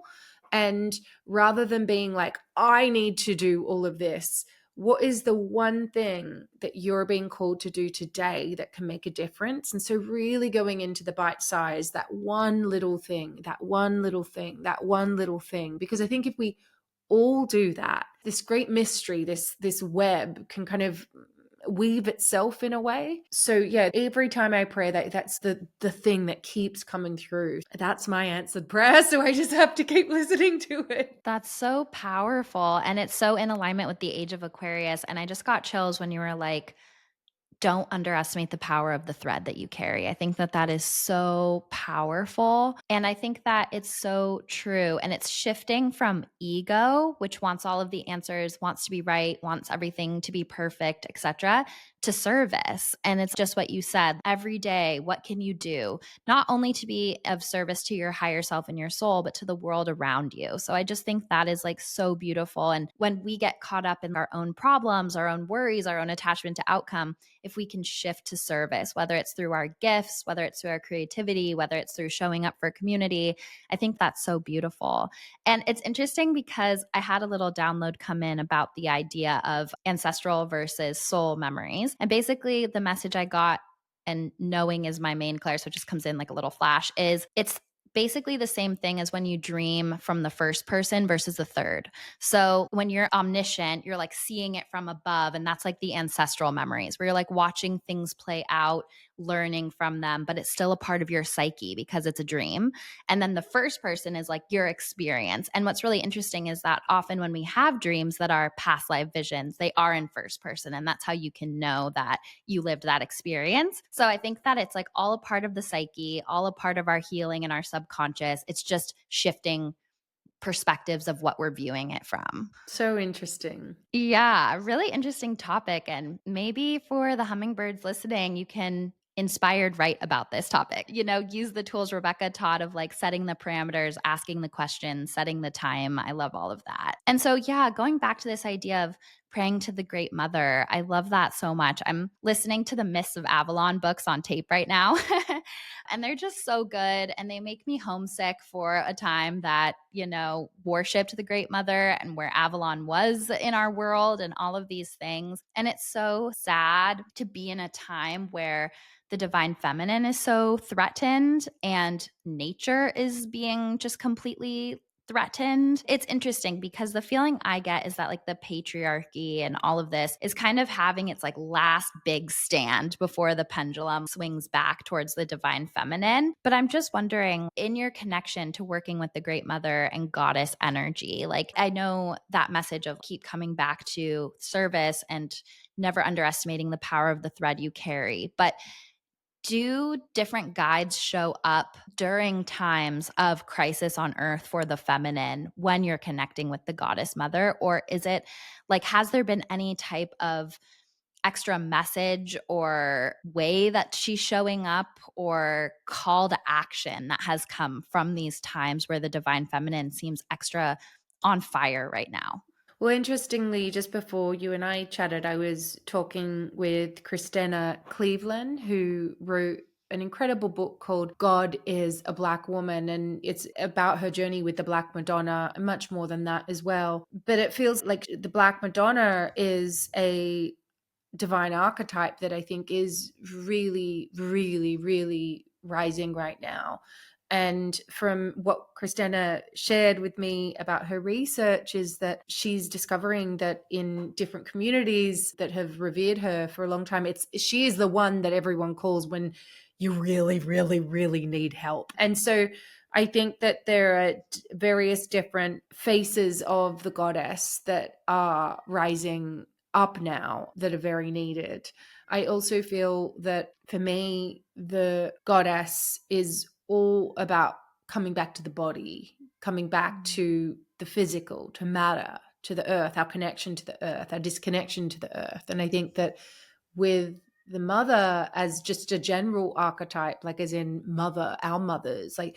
And rather than being like, I need to do all of this, what is the one thing that you're being called to do today that can make a difference? And so really going into the bite size, that one little thing, that one little thing, that one little thing. Because I think if we all do that, this great mystery, this web can kind of weave itself in a way. So yeah, every time I pray, that's the thing that keeps coming through. That's my answered prayer. So I just have to keep listening to it. That's so powerful. And it's so in alignment with the age of Aquarius. And I just got chills when you were like, don't underestimate the power of the thread that you carry. I think that that is so powerful. And I think that it's so true. And it's shifting from ego, which wants all of the answers, wants to be right, wants everything to be perfect, etc., to service. And it's just what you said. Every day, what can you do? Not only to be of service to your higher self and your soul, but to the world around you. So I just think that is like so beautiful. And when we get caught up in our own problems, our own worries, our own attachment to outcome, if we can shift to service, whether it's through our gifts, whether it's through our creativity, whether it's through showing up for community, I think that's so beautiful. And it's interesting because I had a little download come in about the idea of ancestral versus soul memories. And basically, the message I got, and knowing is my main color, so it just comes in like a little flash, is it's basically the same thing as when you dream from the first person versus the third. So when you're omniscient, you're like seeing it from above. And that's like the ancestral memories where you're like watching things play out, learning from them, but it's still a part of your psyche because it's a dream. And then the first person is like your experience. And what's really interesting is that often when we have dreams that are past life visions, they are in first person. And that's how you can know that you lived that experience. So I think that it's like all a part of the psyche, all a part of our healing and our subconscious. It's just shifting perspectives of what we're viewing it from. So interesting. Yeah, really interesting topic. And maybe for the hummingbirds listening, you can inspired write about this topic. Use the tools Rebecca taught of like setting the parameters, asking the questions, setting the time. I love all of that. And so, yeah, going back to this idea of praying to the Great Mother. I love that so much. I'm listening to the Mists of Avalon books on tape right now, and they're just so good. And they make me homesick for a time that, worshiped the Great Mother and where Avalon was in our world and all of these things. And it's so sad to be in a time where the divine feminine is so threatened and nature is being just completely threatened. It's interesting because the feeling I get is that like the patriarchy and all of this is kind of having its like last big stand before the pendulum swings back towards the divine feminine. But I'm just wondering, in your connection to working with the Great Mother and goddess energy, like I know that message of keep coming back to service and never underestimating the power of the thread you carry. But do different guides show up during times of crisis on earth for the feminine when you're connecting with the goddess mother? Or is it like, has there been any type of extra message or way that she's showing up or call to action that has come from these times where the divine feminine seems extra on fire right now? Well, interestingly, just before you and I chatted, I was talking with Christina Cleveland, who wrote an incredible book called God is a Black Woman. And it's about her journey with the Black Madonna, and much more than that as well. But it feels like the Black Madonna is a divine archetype that I think is really, really, really rising right now. And from what Christina shared with me about her research is that she's discovering that in different communities that have revered her for a long time, she is the one that everyone calls when you really, really, really need help. And so I think that there are various different faces of the goddess that are rising up now that are very needed. I also feel that for me, the goddess is all about coming back to the body, coming back to the physical, to matter, to the earth, our connection to the earth, our disconnection to the earth. And I think that with the mother as just a general archetype, like as in mother, our mothers, like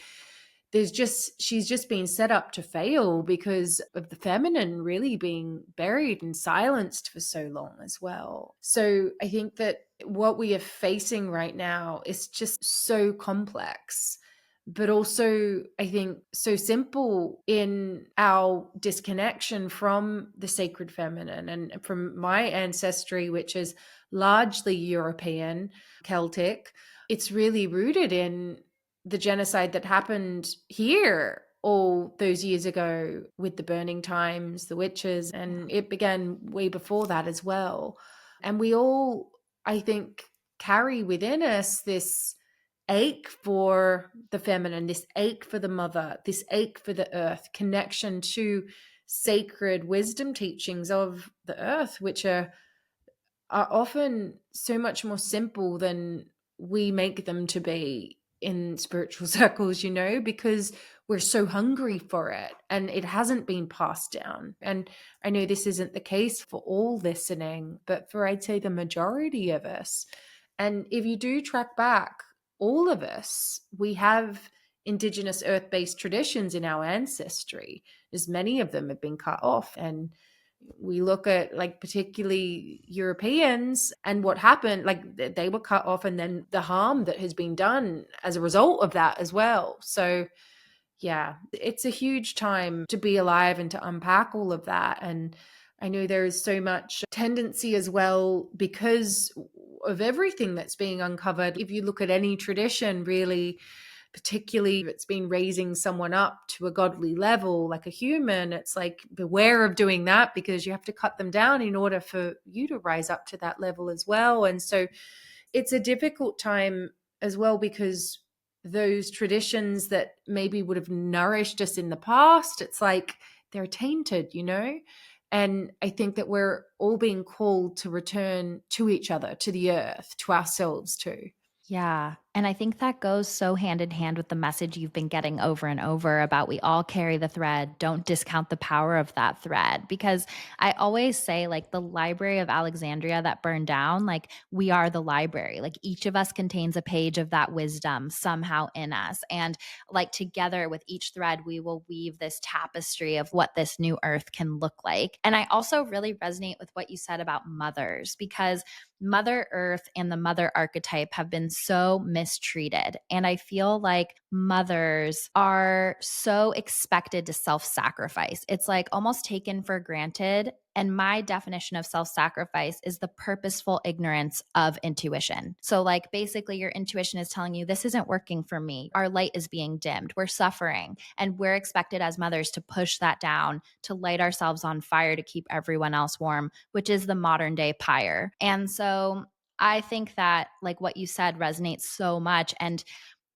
she's just been set up to fail because of the feminine really being buried and silenced for so long as well. So I think that what we are facing right now is just so complex, but also I think so simple in our disconnection from the sacred feminine and from my ancestry, which is largely European, Celtic. It's really rooted in the genocide that happened here all those years ago with the burning times, the witches, and it began way before that as well. And we all, I think, carry within us this ache for the feminine, this ache for the mother, this ache for the earth, connection to sacred wisdom teachings of the earth, which are often so much more simple than we make them to be in spiritual circles, because we're so hungry for it and it hasn't been passed down. And I know this isn't the case for all listening, but for I'd say the majority of us. And if you do track back, all of us, we have indigenous earth-based traditions in our ancestry, as many of them have been cut off. And we look at like particularly Europeans and what happened, like they were cut off, and then the harm that has been done as a result of that as well. So yeah, it's a huge time to be alive and to unpack all of that. And I know there is so much tendency as well because of everything that's being uncovered. If you look at any tradition, really, particularly if it's been raising someone up to a godly level, like a human, it's like beware of doing that because you have to cut them down in order for you to rise up to that level as well. And so it's a difficult time as well because those traditions that maybe would have nourished us in the past, it's like they're tainted, And I think that we're all being called to return to each other, to the earth, to ourselves too. Yeah. And I think that goes so hand in hand with the message you've been getting over and over about we all carry the thread. Don't discount the power of that thread. Because I always say, like, the Library of Alexandria that burned down, like, we are the library. Like, each of us contains a page of that wisdom somehow in us. And like, together with each thread, we will weave this tapestry of what this new earth can look like. And I also really resonate with what you said about mothers, because Mother Earth and the mother archetype have been so mistreated. And I feel like mothers are so expected to self sacrifice. It's like almost taken for granted. And my definition of self sacrifice is the purposeful ignorance of intuition. So, like, basically, your intuition is telling you this isn't working for me. Our light is being dimmed. We're suffering. And we're expected as mothers to push that down, to light ourselves on fire to keep everyone else warm, which is the modern day pyre. And so I think that, like, what you said resonates so much. And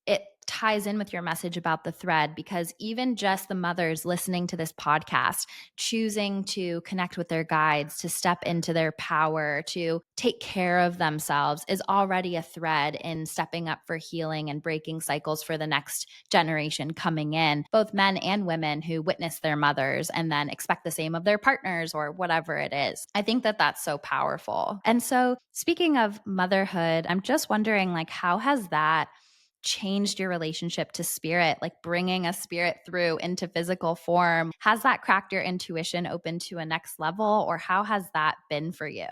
it ties in with your message about the thread, because even just the mothers listening to this podcast, choosing to connect with their guides, to step into their power, to take care of themselves is already a thread in stepping up for healing and breaking cycles for the next generation coming in, both men and women who witness their mothers and then expect the same of their partners or whatever it is. I think that that's so powerful. And so, speaking of motherhood, I'm just wondering, like, how has that changed your relationship to spirit, like bringing a spirit through into physical form? Has that cracked your intuition open to a next level, or how has that been for you?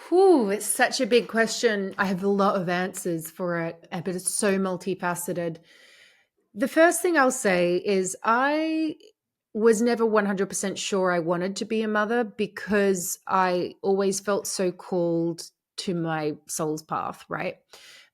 Whew, it's such a big question. I have a lot of answers for it, but it's so multifaceted. The first thing I'll say is I was never 100% sure I wanted to be a mother, because I always felt so called to my soul's path, right?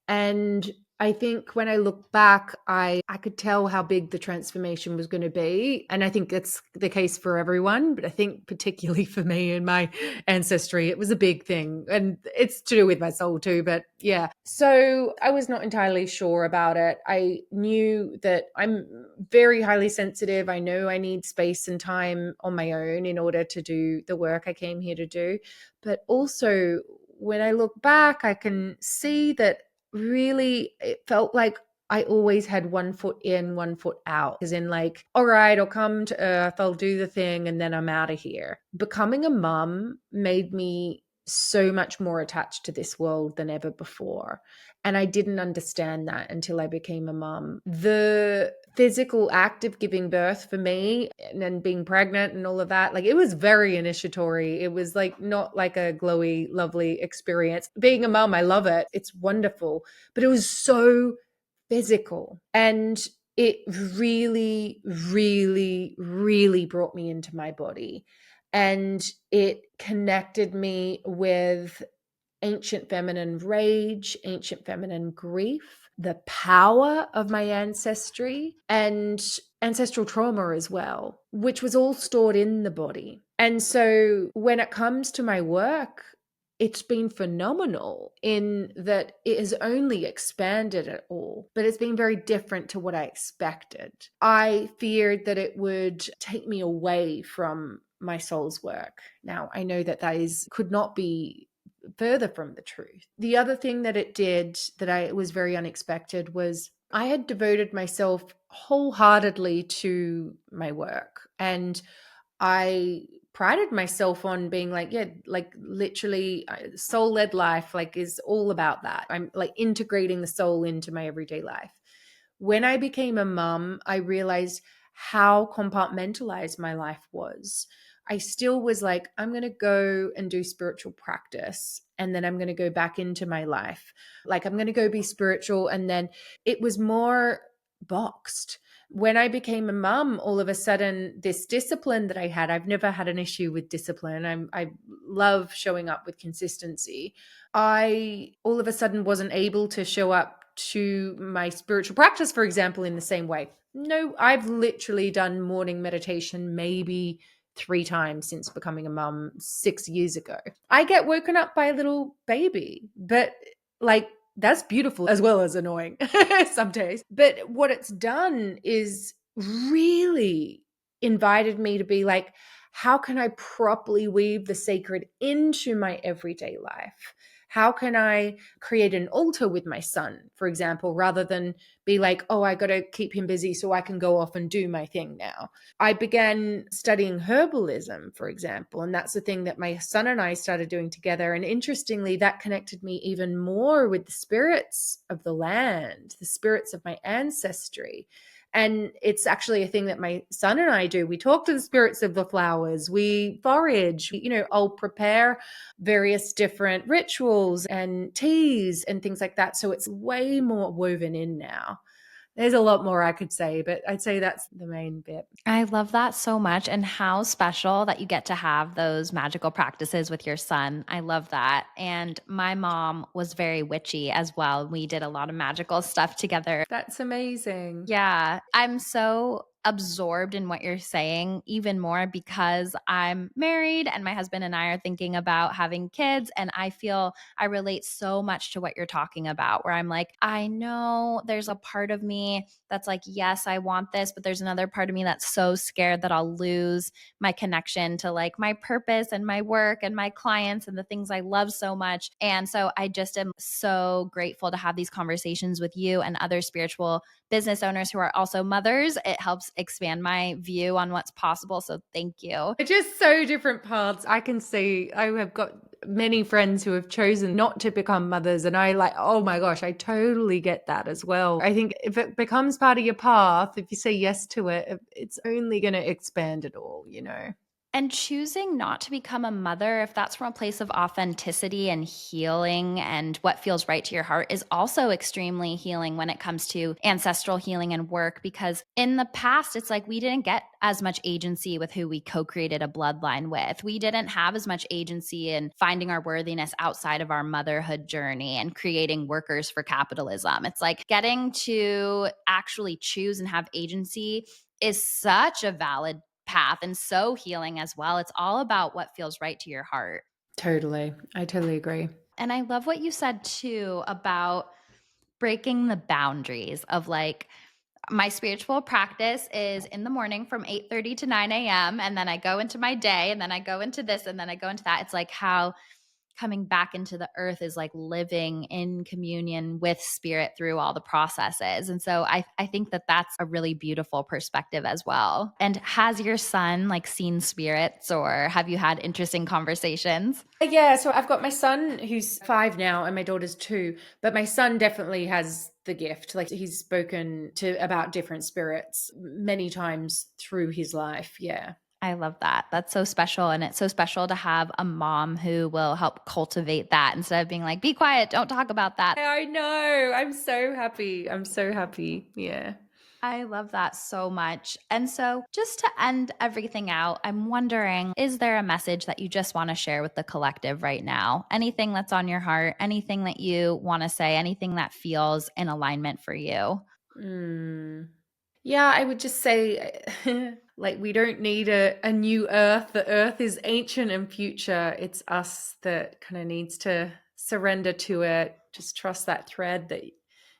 And I think when I look back, I could tell how big the transformation was going to be. And I think that's the case for everyone. But I think particularly for me and my ancestry, it was a big thing. And it's to do with my soul too. But yeah. So I was not entirely sure about it. I knew that I'm very highly sensitive. I know I need space and time on my own in order to do the work I came here to do. But also, when I look back, I can see that really it felt like I always had one foot in, one foot out, as in, like, all right, I'll come to Earth, I'll do the thing, and then I'm out of here. Becoming a mum made me so much more attached to this world than ever before. And I didn't understand that until I became a mum. The physical act of giving birth for me and then being pregnant and all of that, like, it was very initiatory. It was like not like a glowy, lovely experience. Being a mum, I love it. It's wonderful. But it was so physical. And it really, really, really brought me into my body. And it connected me with ancient feminine rage, ancient feminine grief, the power of my ancestry, and ancestral trauma as well, which was all stored in the body. And so when it comes to my work, it's been phenomenal in that it has only expanded it all, but it's been very different to what I expected. I feared that it would take me away from my soul's work. Now, I know that could not be further from the truth. The other thing that it did that I was very unexpected was I had devoted myself wholeheartedly to my work, and I prided myself on being like, yeah, like literally soul-led life, like, is all about that. I'm like integrating the soul into my everyday life. When I became a mum, I realized how compartmentalized my life was. I still was like, I'm going to go and do spiritual practice, and then I'm going to go back into my life. Like, I'm going to go be spiritual. And then it was more boxed. When I became a mum, all of a sudden, this discipline that I had, I've never had an issue with discipline. I love showing up with consistency. I all of a sudden wasn't able to show up to my spiritual practice, for example, in the same way. No, I've literally done morning meditation maybe 3 times since becoming a mum 6 years ago. I get woken up by a little baby, but like, that's beautiful as well as annoying some days. But what it's done is really invited me to be like, how can I properly weave the sacred into my everyday life? How can I create an altar with my son, for example, rather than be like, oh, I got to keep him busy so I can go off and do my thing now. I began studying herbalism, for example, and that's the thing that my son and I started doing together. And interestingly, that connected me even more with the spirits of the land, the spirits of my ancestry. And it's actually a thing that my son and I do. We talk to the spirits of the flowers, we forage, I'll prepare various different rituals and teas and things like that. So it's way more woven in now. There's a lot more I could say, but I'd say that's the main bit. I love that so much, and how special that you get to have those magical practices with your son. I love that. And my mom was very witchy as well. We did a lot of magical stuff together. That's amazing. Yeah, I'm so absorbed in what you're saying even more because I'm married and my husband and I are thinking about having kids. And I feel I relate so much to what you're talking about, where I'm like, I know there's a part of me that's like, yes, I want this, but there's another part of me that's so scared that I'll lose my connection to like my purpose and my work and my clients and the things I love so much. And so I just am so grateful to have these conversations with you and other spiritual business owners who are also mothers. It helps expand my view on what's possible. So thank you. They're just so different paths. I can see, I have got many friends who have chosen not to become mothers. And I like, oh my gosh, I totally get that as well. I think if it becomes part of your path, if you say yes to it, it's only going to expand it all. And choosing not to become a mother, if that's from a place of authenticity and healing and what feels right to your heart, is also extremely healing when it comes to ancestral healing and work. Because in the past, it's like we didn't get as much agency with who we co created a bloodline with. We didn't have as much agency in finding our worthiness outside of our motherhood journey and creating workers for capitalism. It's like getting to actually choose and have agency is such a valid path and so healing as well. It's all about what feels right to your heart. Totally. I totally agree. And I love what you said too about breaking the boundaries of like, my spiritual practice is in the morning from 8:30 to 9 a.m. And then I go into my day and then I go into this and then I go into that. It's like how coming back into the earth is like living in communion with spirit through all the processes. And so I think that that's a really beautiful perspective as well. And has your son like seen spirits, or have you had interesting conversations? Yeah, so I've got my son who's 5 now and my daughter's 2, but my son definitely has the gift. Like he's spoken to about different spirits many times through his life. Yeah. I love that. That's so special. And it's so special to have a mom who will help cultivate that instead of being like, be quiet, don't talk about that. I know. I'm so happy. I'm so happy. Yeah. I love that so much. And so, just to end everything out, I'm wondering, is there a message that you just want to share with the collective right now? Anything that's on your heart, anything that you want to say, anything that feels in alignment for you? Mm. Yeah, I would just say, like, we don't need a new Earth. The Earth is ancient and future. It's us that kind of needs to surrender to it. Just trust that thread that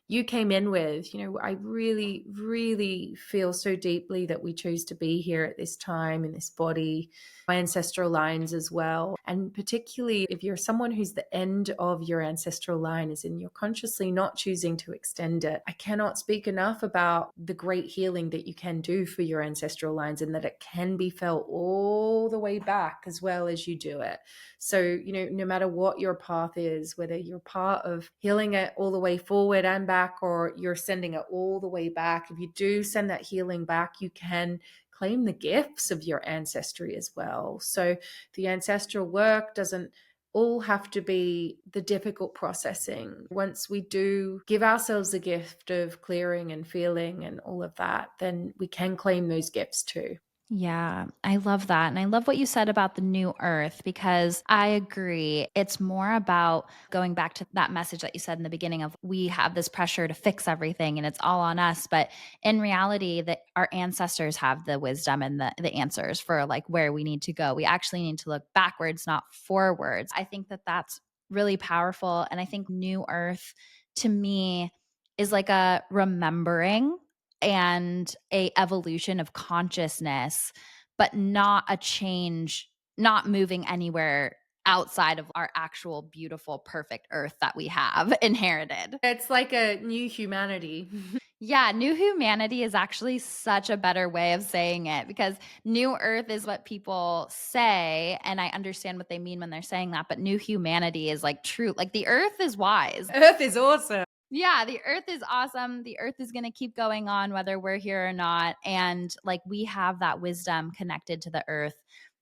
you came in with. I really, really feel so deeply that we choose to be here at this time in this body, my ancestral lines as well. And particularly if you're someone who's the end of your ancestral line, as in you're consciously not choosing to extend it. I cannot speak enough about the great healing that you can do for your ancestral lines, and that it can be felt all the way back as well as you do it. So, no matter what your path is, whether you're part of healing it all the way forward and back, or you're sending it all the way back, if you do send that healing back, you can claim the gifts of your ancestry as well. So the ancestral work doesn't all have to be the difficult processing. Once we do give ourselves the gift of clearing and feeling and all of that, then we can claim those gifts too. Yeah, I love that. And I love what you said about the new earth, because I agree. It's more about going back to that message that you said in the beginning of we have this pressure to fix everything and it's all on us. But in reality, that our ancestors have the wisdom and the answers for like where we need to go. We actually need to look backwards, not forwards. I think that that's really powerful. And I think new earth to me is like a remembering and a evolution of consciousness, but not a change, not moving anywhere outside of our actual beautiful, perfect earth that we have inherited. It's like a new humanity. Yeah, new humanity is actually such a better way of saying it because new earth is what people say. And I understand what they mean when they're saying that. But new humanity is like true. Like the earth is wise. Earth is awesome. Yeah, the earth is awesome. The earth is going to keep going on whether we're here or not. And like we have that wisdom connected to the earth,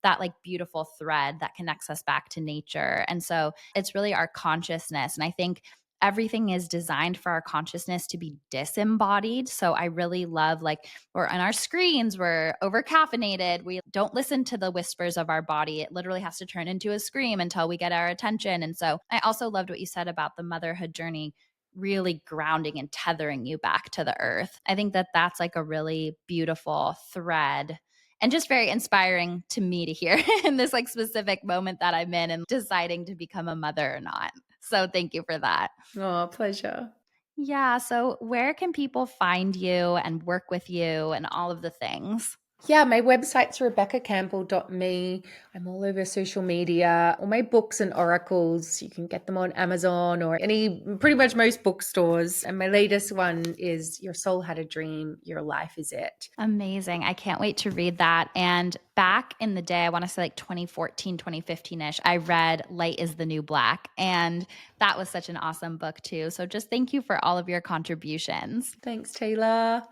that like beautiful thread that connects us back to nature. And so it's really our consciousness. And I think everything is designed for our consciousness to be disembodied. So I really love like we're on our screens, we're over caffeinated. We don't listen to the whispers of our body. It literally has to turn into a scream until we get our attention. And so I also loved what you said about the motherhood journey really grounding and tethering you back to the earth. I think that that's like a really beautiful thread and just very inspiring to me to hear in this like specific moment that I'm in and deciding to become a mother or not. So thank you for that. Oh, pleasure. Yeah. So where can people find you and work with you and all of the things? Yeah, my website's rebeccacampbell.me. I'm all over social media. All my books and oracles, you can get them on Amazon or pretty much most bookstores. And my latest one is Your Soul Had a Dream, Your Life Is It. Amazing. I can't wait to read that. And back in the day, I want to say like 2014, 2015-ish, I read Light is the New Black. And that was such an awesome book too. So just thank you for all of your contributions. Thanks, Taylor.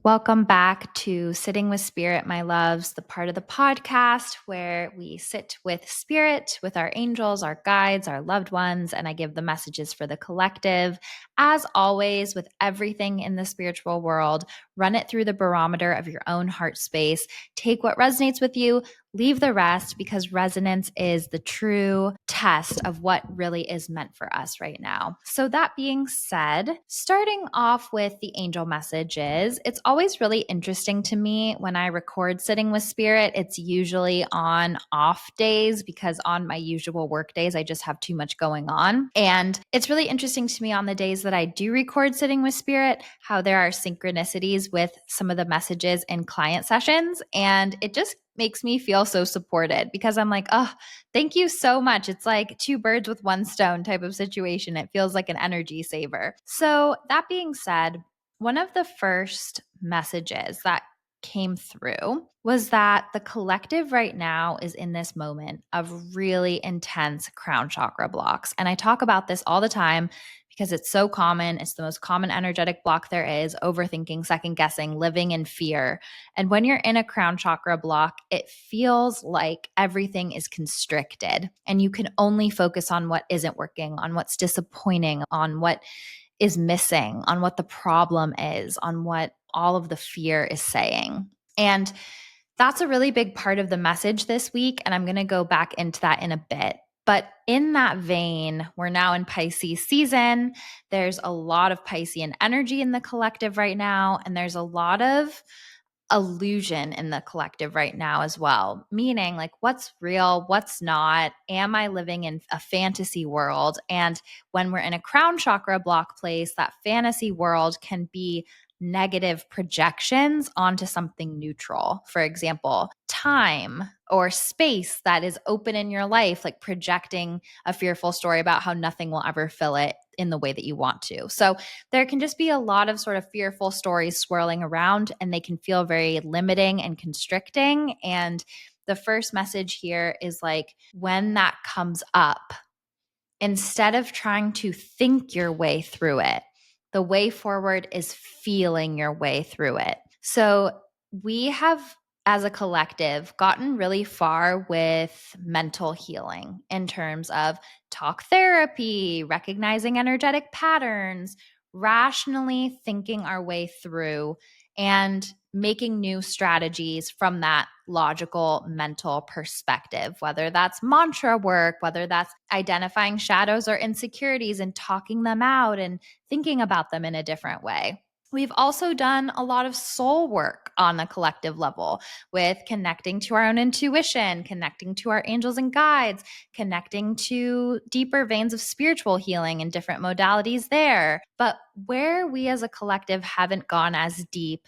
Welcome back to Sitting with Spirit, my loves, the part of the podcast where we sit with spirit, with our angels, our guides, our loved ones, and I give the messages for the collective. As always, with everything in the spiritual world, run it through the barometer of your own heart space. Take what resonates with you, leave the rest, because resonance is the true test of what really is meant for us right now. So that being said, starting off with the angel messages, it's always really interesting to me when I record Sitting with Spirit. It's usually on off days because on my usual work days, I just have too much going on. And it's really interesting to me on the days that I do record Sitting with Spirit, how there are synchronicities with some of the messages in client sessions. And it just makes me feel so supported because I'm like, oh, thank you so much. It's like two birds with one stone type of situation. It feels like an energy saver. So, that being said, one of the first messages that came through was that the collective right now is in this moment of really intense crown chakra blocks. And I talk about this all the time because it's so common. It's the most common energetic block there is: overthinking, second guessing, living in fear. And when you're in a crown chakra block, it feels like everything is constricted and you can only focus on what isn't working, on what's disappointing, on what is missing, on what the problem is, on what all of the fear is saying. And that's a really big part of the message this week. And I'm going to go back into that in a bit. But in that vein, we're now in Pisces season. There's a lot of Piscean energy in the collective right now. And there's a lot of illusion in the collective right now as well, meaning like what's real, what's not. Am I living in a fantasy world? And when we're in a crown chakra block place, that fantasy world can be negative projections onto something neutral. For example, time or space that is open in your life, like projecting a fearful story about how nothing will ever fill it in the way that you want to. So there can just be a lot of sort of fearful stories swirling around, and they can feel very limiting and constricting. And the first message here is like, when that comes up, instead of trying to think your way through it, the way forward is feeling your way through it. So we have, as a collective, gotten really far with mental healing in terms of talk therapy, recognizing energetic patterns, rationally thinking our way through, and making new strategies from that logical mental perspective, whether that's mantra work, whether that's identifying shadows or insecurities and talking them out and thinking about them in a different way. We've also done a lot of soul work on a collective level with connecting to our own intuition, connecting to our angels and guides, connecting to deeper veins of spiritual healing and different modalities there. But where we as a collective haven't gone as deep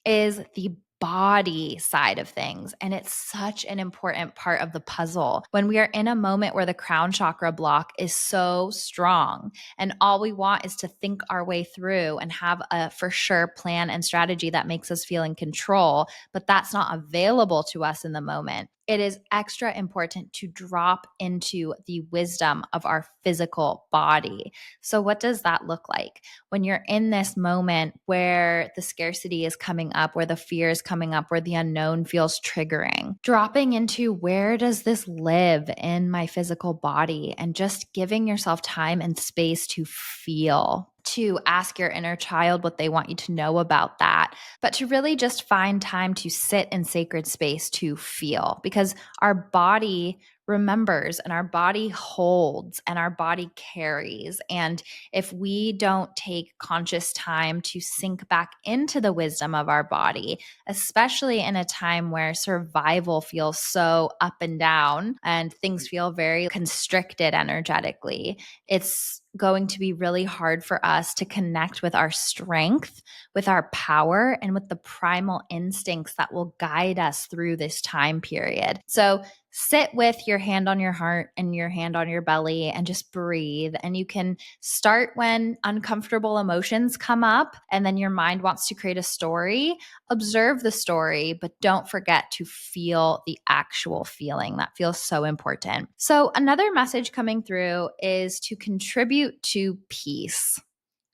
is the body side of things. And it's such an important part of the puzzle. When we are in a moment where the crown chakra block is so strong, and all we want is to think our way through and have a for sure plan and strategy that makes us feel in control, but that's not available to us in the moment. It is extra important to drop into the wisdom of our physical body. So, what does that look like? When you're in this moment where the scarcity is coming up, where the fear is coming up, where the unknown feels triggering, dropping into where does this live in my physical body, and just giving yourself time and space to feel, to ask your inner child what they want you to know about that, but to really just find time to sit in sacred space to feel, because our body remembers and our body holds and our body carries. And if we don't take conscious time to sink back into the wisdom of our body, especially in a time where survival feels so up and down and things feel very constricted energetically, it's going to be really hard for us to connect with our strength, with our power, and with the primal instincts that will guide us through this time period. So sit with your hand on your heart and your hand on your belly and just breathe. And you can start when uncomfortable emotions come up and then your mind wants to create a story. Observe the story, but don't forget to feel the actual feeling. That feels so important. So, another message coming through is to contribute to peace.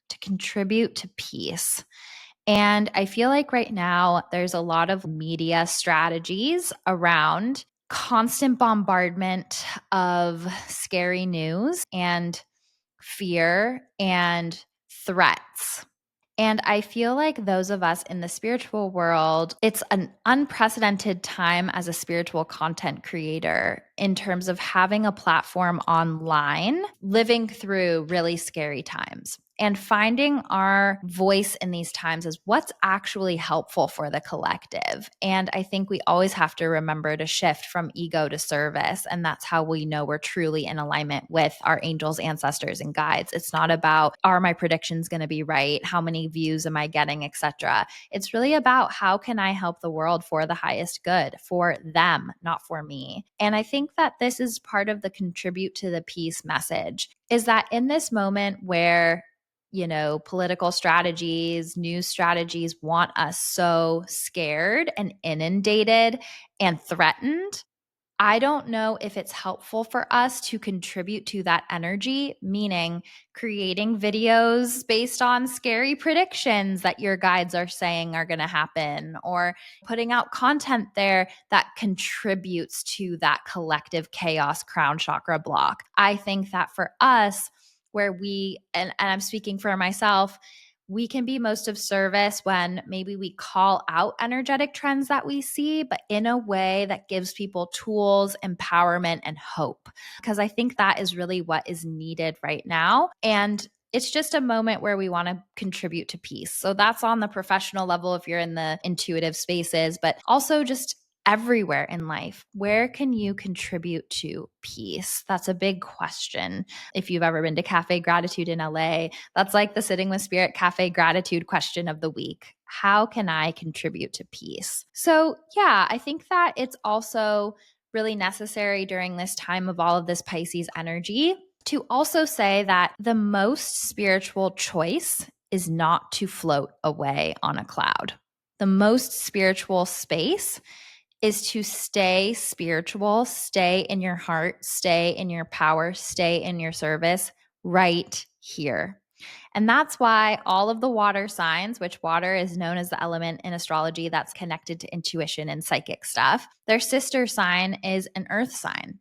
To contribute to peace. And I feel like right now there's a lot of media strategies around constant bombardment of scary news and fear and threats. And I feel like those of us in the spiritual world, it's an unprecedented time as a spiritual content creator in terms of having a platform online, living through really scary times. And finding our voice in these times is what's actually helpful for the collective. And I think we always have to remember to shift from ego to service. And that's how we know we're truly in alignment with our angels, ancestors, and guides. It's not about, are my predictions going to be right? How many views am I getting, etc. It's really about, how can I help the world for the highest good, for them, not for me. And I think that this is part of the contribute to the peace message, is that in this moment where political strategies, news strategies want us so scared and inundated and threatened, I don't know if it's helpful for us to contribute to that energy, meaning creating videos based on scary predictions that your guides are saying are going to happen, or putting out content there that contributes to that collective chaos crown chakra block. I think that for us, where and I'm speaking for myself, we can be most of service when maybe we call out energetic trends that we see, but in a way that gives people tools, empowerment, and hope. Because I think that is really what is needed right now. And it's just a moment where we want to contribute to peace. So that's on the professional level if you're in the intuitive spaces, but also just everywhere in life. Where can you contribute to peace? That's a big question. If you've ever been to Cafe Gratitude in LA, that's like the Sitting with Spirit Cafe Gratitude question of the week. How can I contribute to peace? So, yeah, I think that it's also really necessary during this time of all of this Pisces energy to also say that the most spiritual choice is not to float away on a cloud. The most spiritual space is to stay spiritual, stay in your heart, stay in your power, stay in your service right here. And that's why all of the water signs, which water is known as the element in astrology that's connected to intuition and psychic stuff, their sister sign is an earth sign,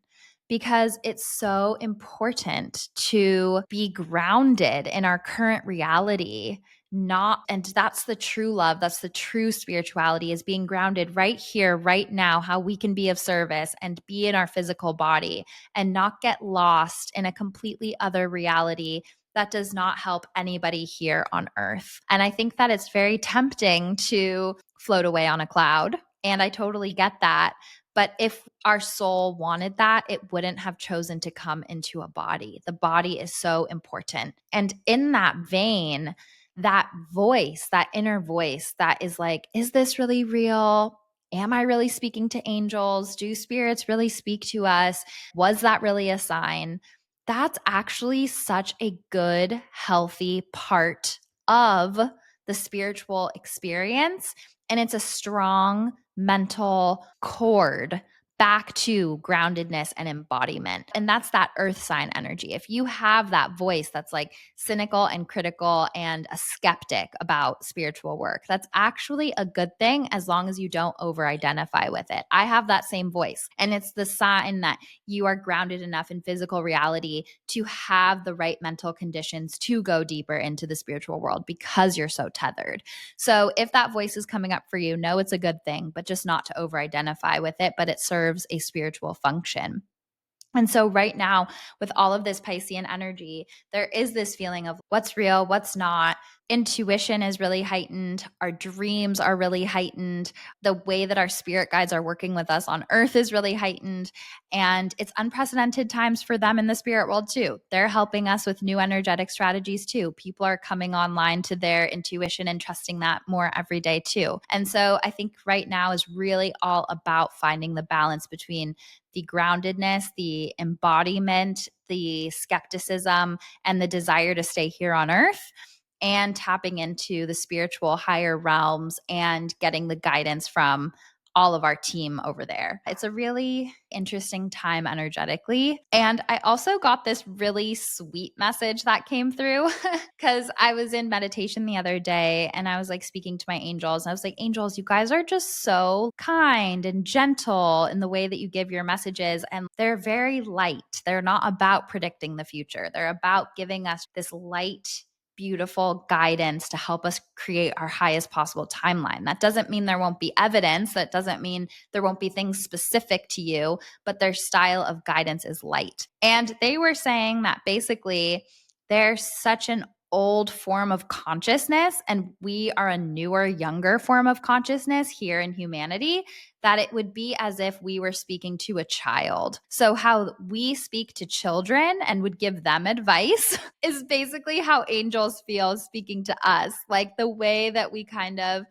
because it's so important to be grounded in our current reality. And that's the true love, that's the true spirituality, is being grounded right here, right now, how we can be of service and be in our physical body and not get lost in a completely other reality that does not help anybody here on earth. And I think that it's very tempting to float away on a cloud. And I totally get that. But if our soul wanted that, it wouldn't have chosen to come into a body. The body is so important. And in that vein, that voice, that inner voice that is like, is this really real? Am I really speaking to angels? Do spirits really speak to us? Was that really a sign? That's actually such a good, healthy part of the spiritual experience. And it's a strong mental cord back to groundedness and embodiment. And that's that earth sign energy. If you have that voice that's like cynical and critical and a skeptic about spiritual work, that's actually a good thing as long as you don't over identify with it. I have that same voice, and it's the sign that you are grounded enough in physical reality to have the right mental conditions to go deeper into the spiritual world because you're so tethered. So if that voice is coming up for you, know it's a good thing, but just not to over identify with it, but it serves a spiritual function. And so, right now, with all of this Piscean energy, there is this feeling of what's real, what's not. Intuition is really heightened. Our dreams are really heightened. The way that our spirit guides are working with us on earth is really heightened. And it's unprecedented times for them in the spirit world, too. They're helping us with new energetic strategies, too. People are coming online to their intuition and trusting that more every day, too. And so, I think right now is really all about finding the balance between the groundedness, the embodiment, the skepticism, and the desire to stay here on earth, and tapping into the spiritual higher realms and getting the guidance from all of our team over there. It's a really interesting time energetically. And I also got this really sweet message that came through because I was in meditation the other day and I was like speaking to my angels. And I was like, angels, you guys are just so kind and gentle in the way that you give your messages. And they're very light. They're not about predicting the future, they're about giving us this light, beautiful guidance to help us create our highest possible timeline. That doesn't mean there won't be evidence. That doesn't mean there won't be things specific to you, but their style of guidance is light. And they were saying that basically there's such an old form of consciousness and we are a newer, younger form of consciousness here in humanity, that it would be as if we were speaking to a child. So how we speak to children and would give them advice is basically how angels feel speaking to us. Like the way that we kind of,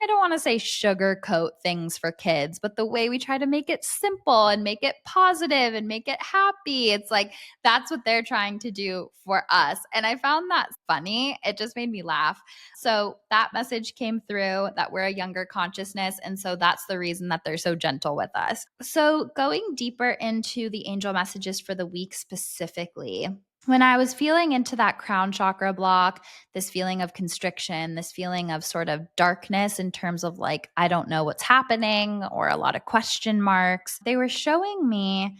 I don't want to say sugarcoat things for kids, but the way we try to make it simple and make it positive and make it happy. It's like that's what they're trying to do for us. And I found that funny. It just made me laugh. So that message came through that we're a younger consciousness. And so that's the reason that they're so gentle with us. So going deeper into the angel messages for the week specifically, when I was feeling into that crown chakra block, this feeling of constriction, this feeling of sort of darkness in terms of like, I don't know what's happening or a lot of question marks, they were showing me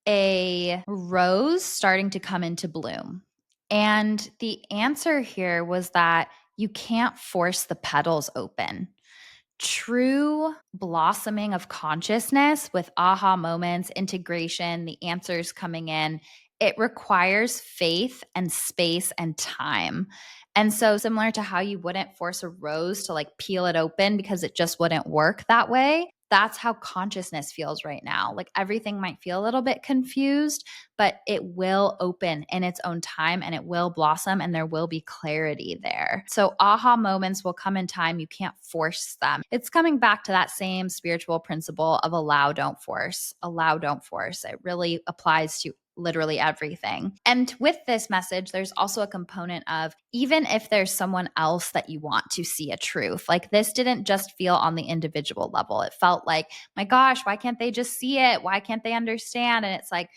a rose starting to come into bloom. And the answer here was that you can't force the petals open. True blossoming of consciousness with aha moments, integration, the answers coming in, it requires faith and space and time. And so, similar to how you wouldn't force a rose to like peel it open because it just wouldn't work that way, that's how consciousness feels right now. Like everything might feel a little bit confused, but it will open in its own time and it will blossom and there will be clarity there. So aha moments will come in time. You can't force them. It's coming back to that same spiritual principle of allow, don't force. Allow, don't force. It really applies to literally everything. And with this message, there's also a component of even if there's someone else that you want to see a truth, like this didn't just feel on the individual level. It felt like, my gosh, why can't they just see it? Why can't they understand? And it's like,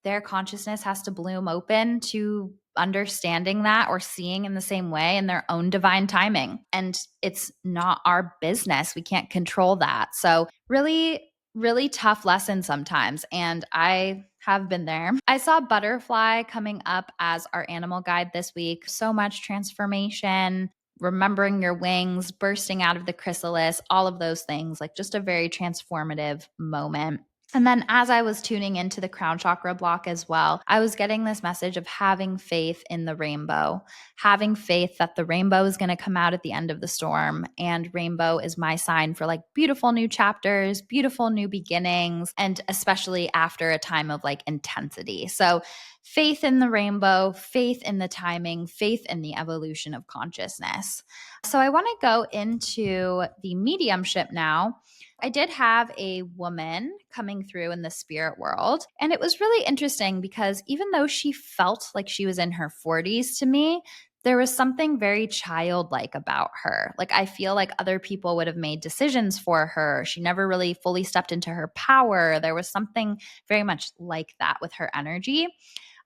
their consciousness has to bloom open to understanding that or seeing in the same way in their own divine timing. And it's not our business. We can't control that. So, really, really tough lesson sometimes. And I have been there. I saw butterfly coming up as our animal guide this week. So much transformation, remembering your wings, bursting out of the chrysalis, all of those things, like just a very transformative moment. And then as I was tuning into the crown chakra block as well, I was getting this message of having faith in the rainbow, having faith that the rainbow is going to come out at the end of the storm. And rainbow is my sign for like beautiful new chapters, beautiful new beginnings, and especially after a time of like intensity. So faith in the rainbow, faith in the timing, faith in the evolution of consciousness. So I want to go into the mediumship now. I did have a woman coming through in the spirit world, and it was really interesting because even though she felt like she was in her 40s to me, there was something very childlike about her. Like, I feel like other people would have made decisions for her. She never really fully stepped into her power. There was something very much like that with her energy.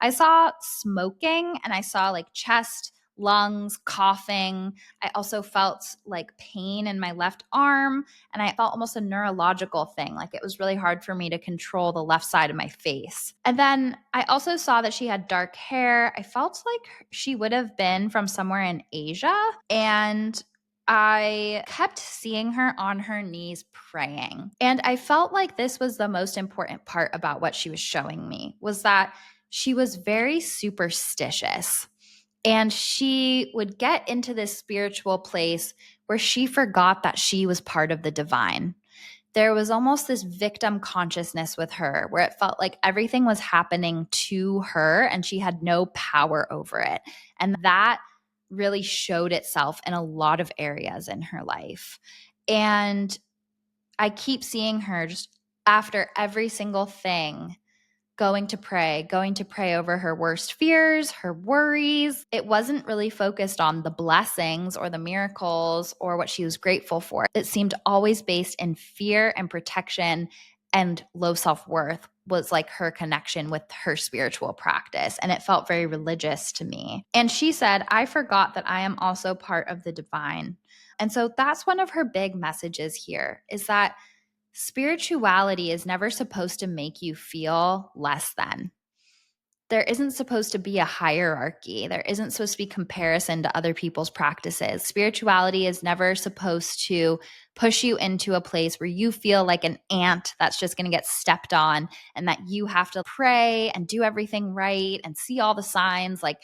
I saw smoking and I saw like chest, lungs, coughing. I also felt like pain in my left arm, and I felt almost a neurological thing. Like it was really hard for me to control the left side of my face. And then I also saw that she had dark hair. I felt like she would have been from somewhere in Asia. And I kept seeing her on her knees praying. And I felt like this was the most important part about what she was showing me, was that she was very superstitious. And she would get into this spiritual place where she forgot that she was part of the divine. There was almost this victim consciousness with her where it felt like everything was happening to her and she had no power over it. And that really showed itself in a lot of areas in her life. And I keep seeing her just after every single thing going to pray over her worst fears, her worries. It wasn't really focused on the blessings or the miracles or what she was grateful for. It seemed always based in fear and protection, and low self-worth was like her connection with her spiritual practice. And it felt very religious to me. And she said, I forgot that I am also part of the divine. And so that's one of her big messages here, is that spirituality is never supposed to make you feel less than. There isn't supposed to be a hierarchy. There isn't supposed to be comparison to other people's practices. Spirituality is never supposed to push you into a place where you feel like an ant that's just going to get stepped on and that you have to pray and do everything right and see all the signs. Like,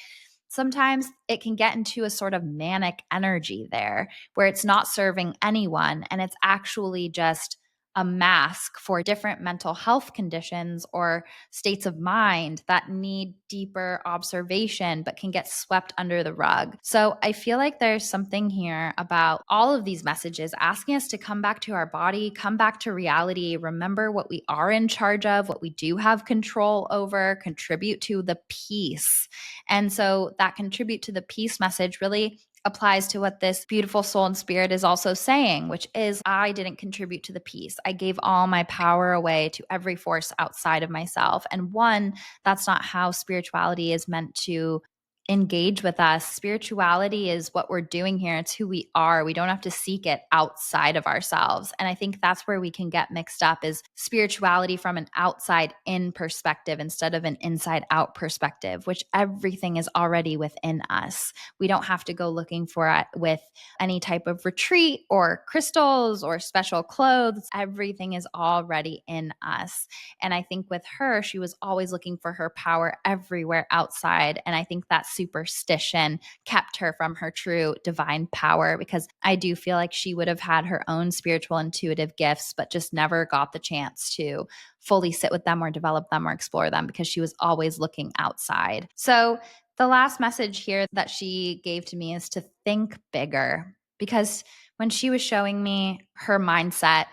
sometimes it can get into a sort of manic energy there where it's not serving anyone and it's actually just a mask for different mental health conditions or states of mind that need deeper observation but can get swept under the rug. So I feel like there's something here about all of these messages asking us to come back to our body, come back to reality, remember what we are in charge of, what we do have control over, contribute to the peace. And so that contribute to the peace message really applies to what this beautiful soul and spirit is also saying, which is I didn't contribute to the peace. I gave all my power away to every force outside of myself. And one, that's not how spirituality is meant to engage with us. Spirituality is what we're doing here. It's who we are. We don't have to seek it outside of ourselves. And I think that's where we can get mixed up, is spirituality from an outside in perspective instead of an inside out perspective, which everything is already within us. We don't have to go looking for it with any type of retreat or crystals or special clothes. Everything is already in us. And I think with her, she was always looking for her power everywhere outside. And I think that superstition kept her from her true divine power, because I do feel like she would have had her own spiritual intuitive gifts, but just never got the chance to fully sit with them or develop them or explore them because she was always looking outside. So the last message here that she gave to me is to think bigger, because when she was showing me her mindset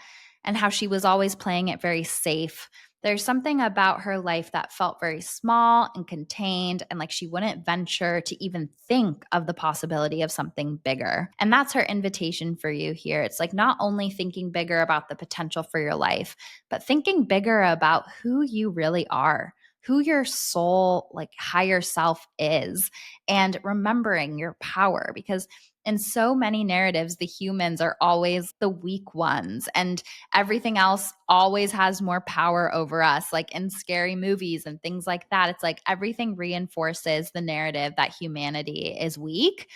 and how she was always playing it very safe, there's something about her life that felt very small and contained, and like she wouldn't venture to even think of the possibility of something bigger. And that's her invitation for you here. It's like not only thinking bigger about the potential for your life, but thinking bigger about who you really are, who your soul, like higher self is, and remembering your power. Because in so many narratives, the humans are always the weak ones, and everything else always has more power over us, like in scary movies and things like that. It's like everything reinforces the narrative that humanity is weak.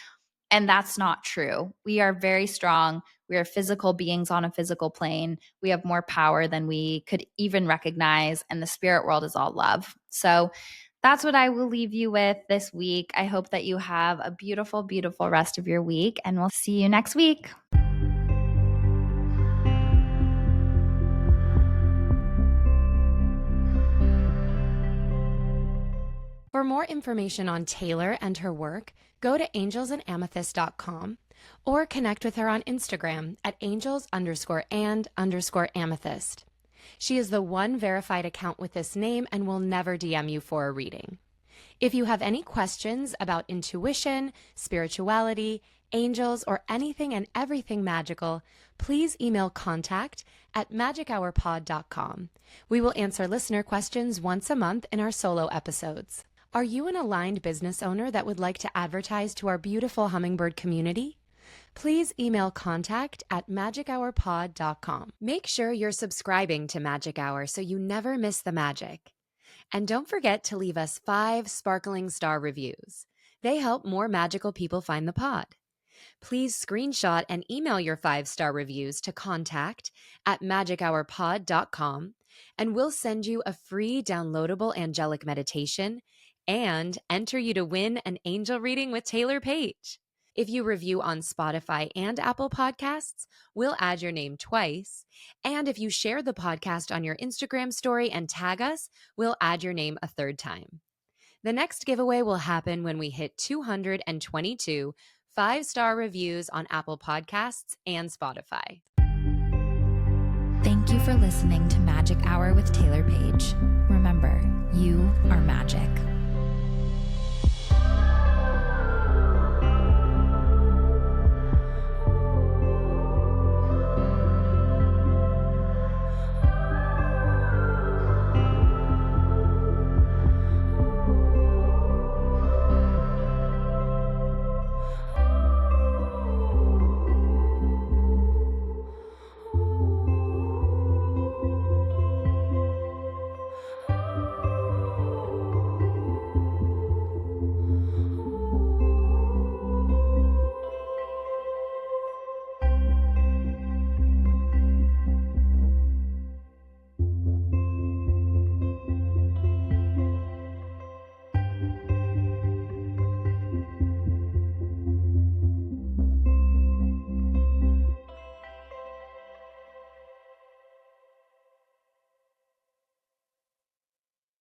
And that's not true. We are very strong. We are physical beings on a physical plane. We have more power than we could even recognize, and the spirit world is all love. So that's what I will leave you with this week. I hope that you have a beautiful, beautiful rest of your week, and we'll see you next week. For more information on Taylor and her work, go to angelsandamethyst.com or connect with her on Instagram at angels_and_amethyst. She is the one verified account with this name and will never DM you for a reading. If you have any questions about intuition, spirituality, angels, or anything and everything magical, please email contact@magichourpod.com. We will answer listener questions once a month in our solo episodes. Are you an aligned business owner that would like to advertise to our beautiful hummingbird community? Please email contact@magichourpod.com. Make sure you're subscribing to Magic Hour so you never miss the magic. And don't forget to leave us 5 sparkling star reviews. They help more magical people find the pod. Please screenshot and email your 5-star reviews to contact@magichourpod.com, and we'll send you a free downloadable angelic meditation and enter you to win an angel reading with Taylor Page. If you review on Spotify and Apple Podcasts, we'll add your name twice. And if you share the podcast on your Instagram story and tag us, we'll add your name a 3rd time. The next giveaway will happen when we hit 222 5-star reviews on Apple Podcasts and Spotify. Thank you for listening to Magic Hour with Taylor Page. Remember, you are magic.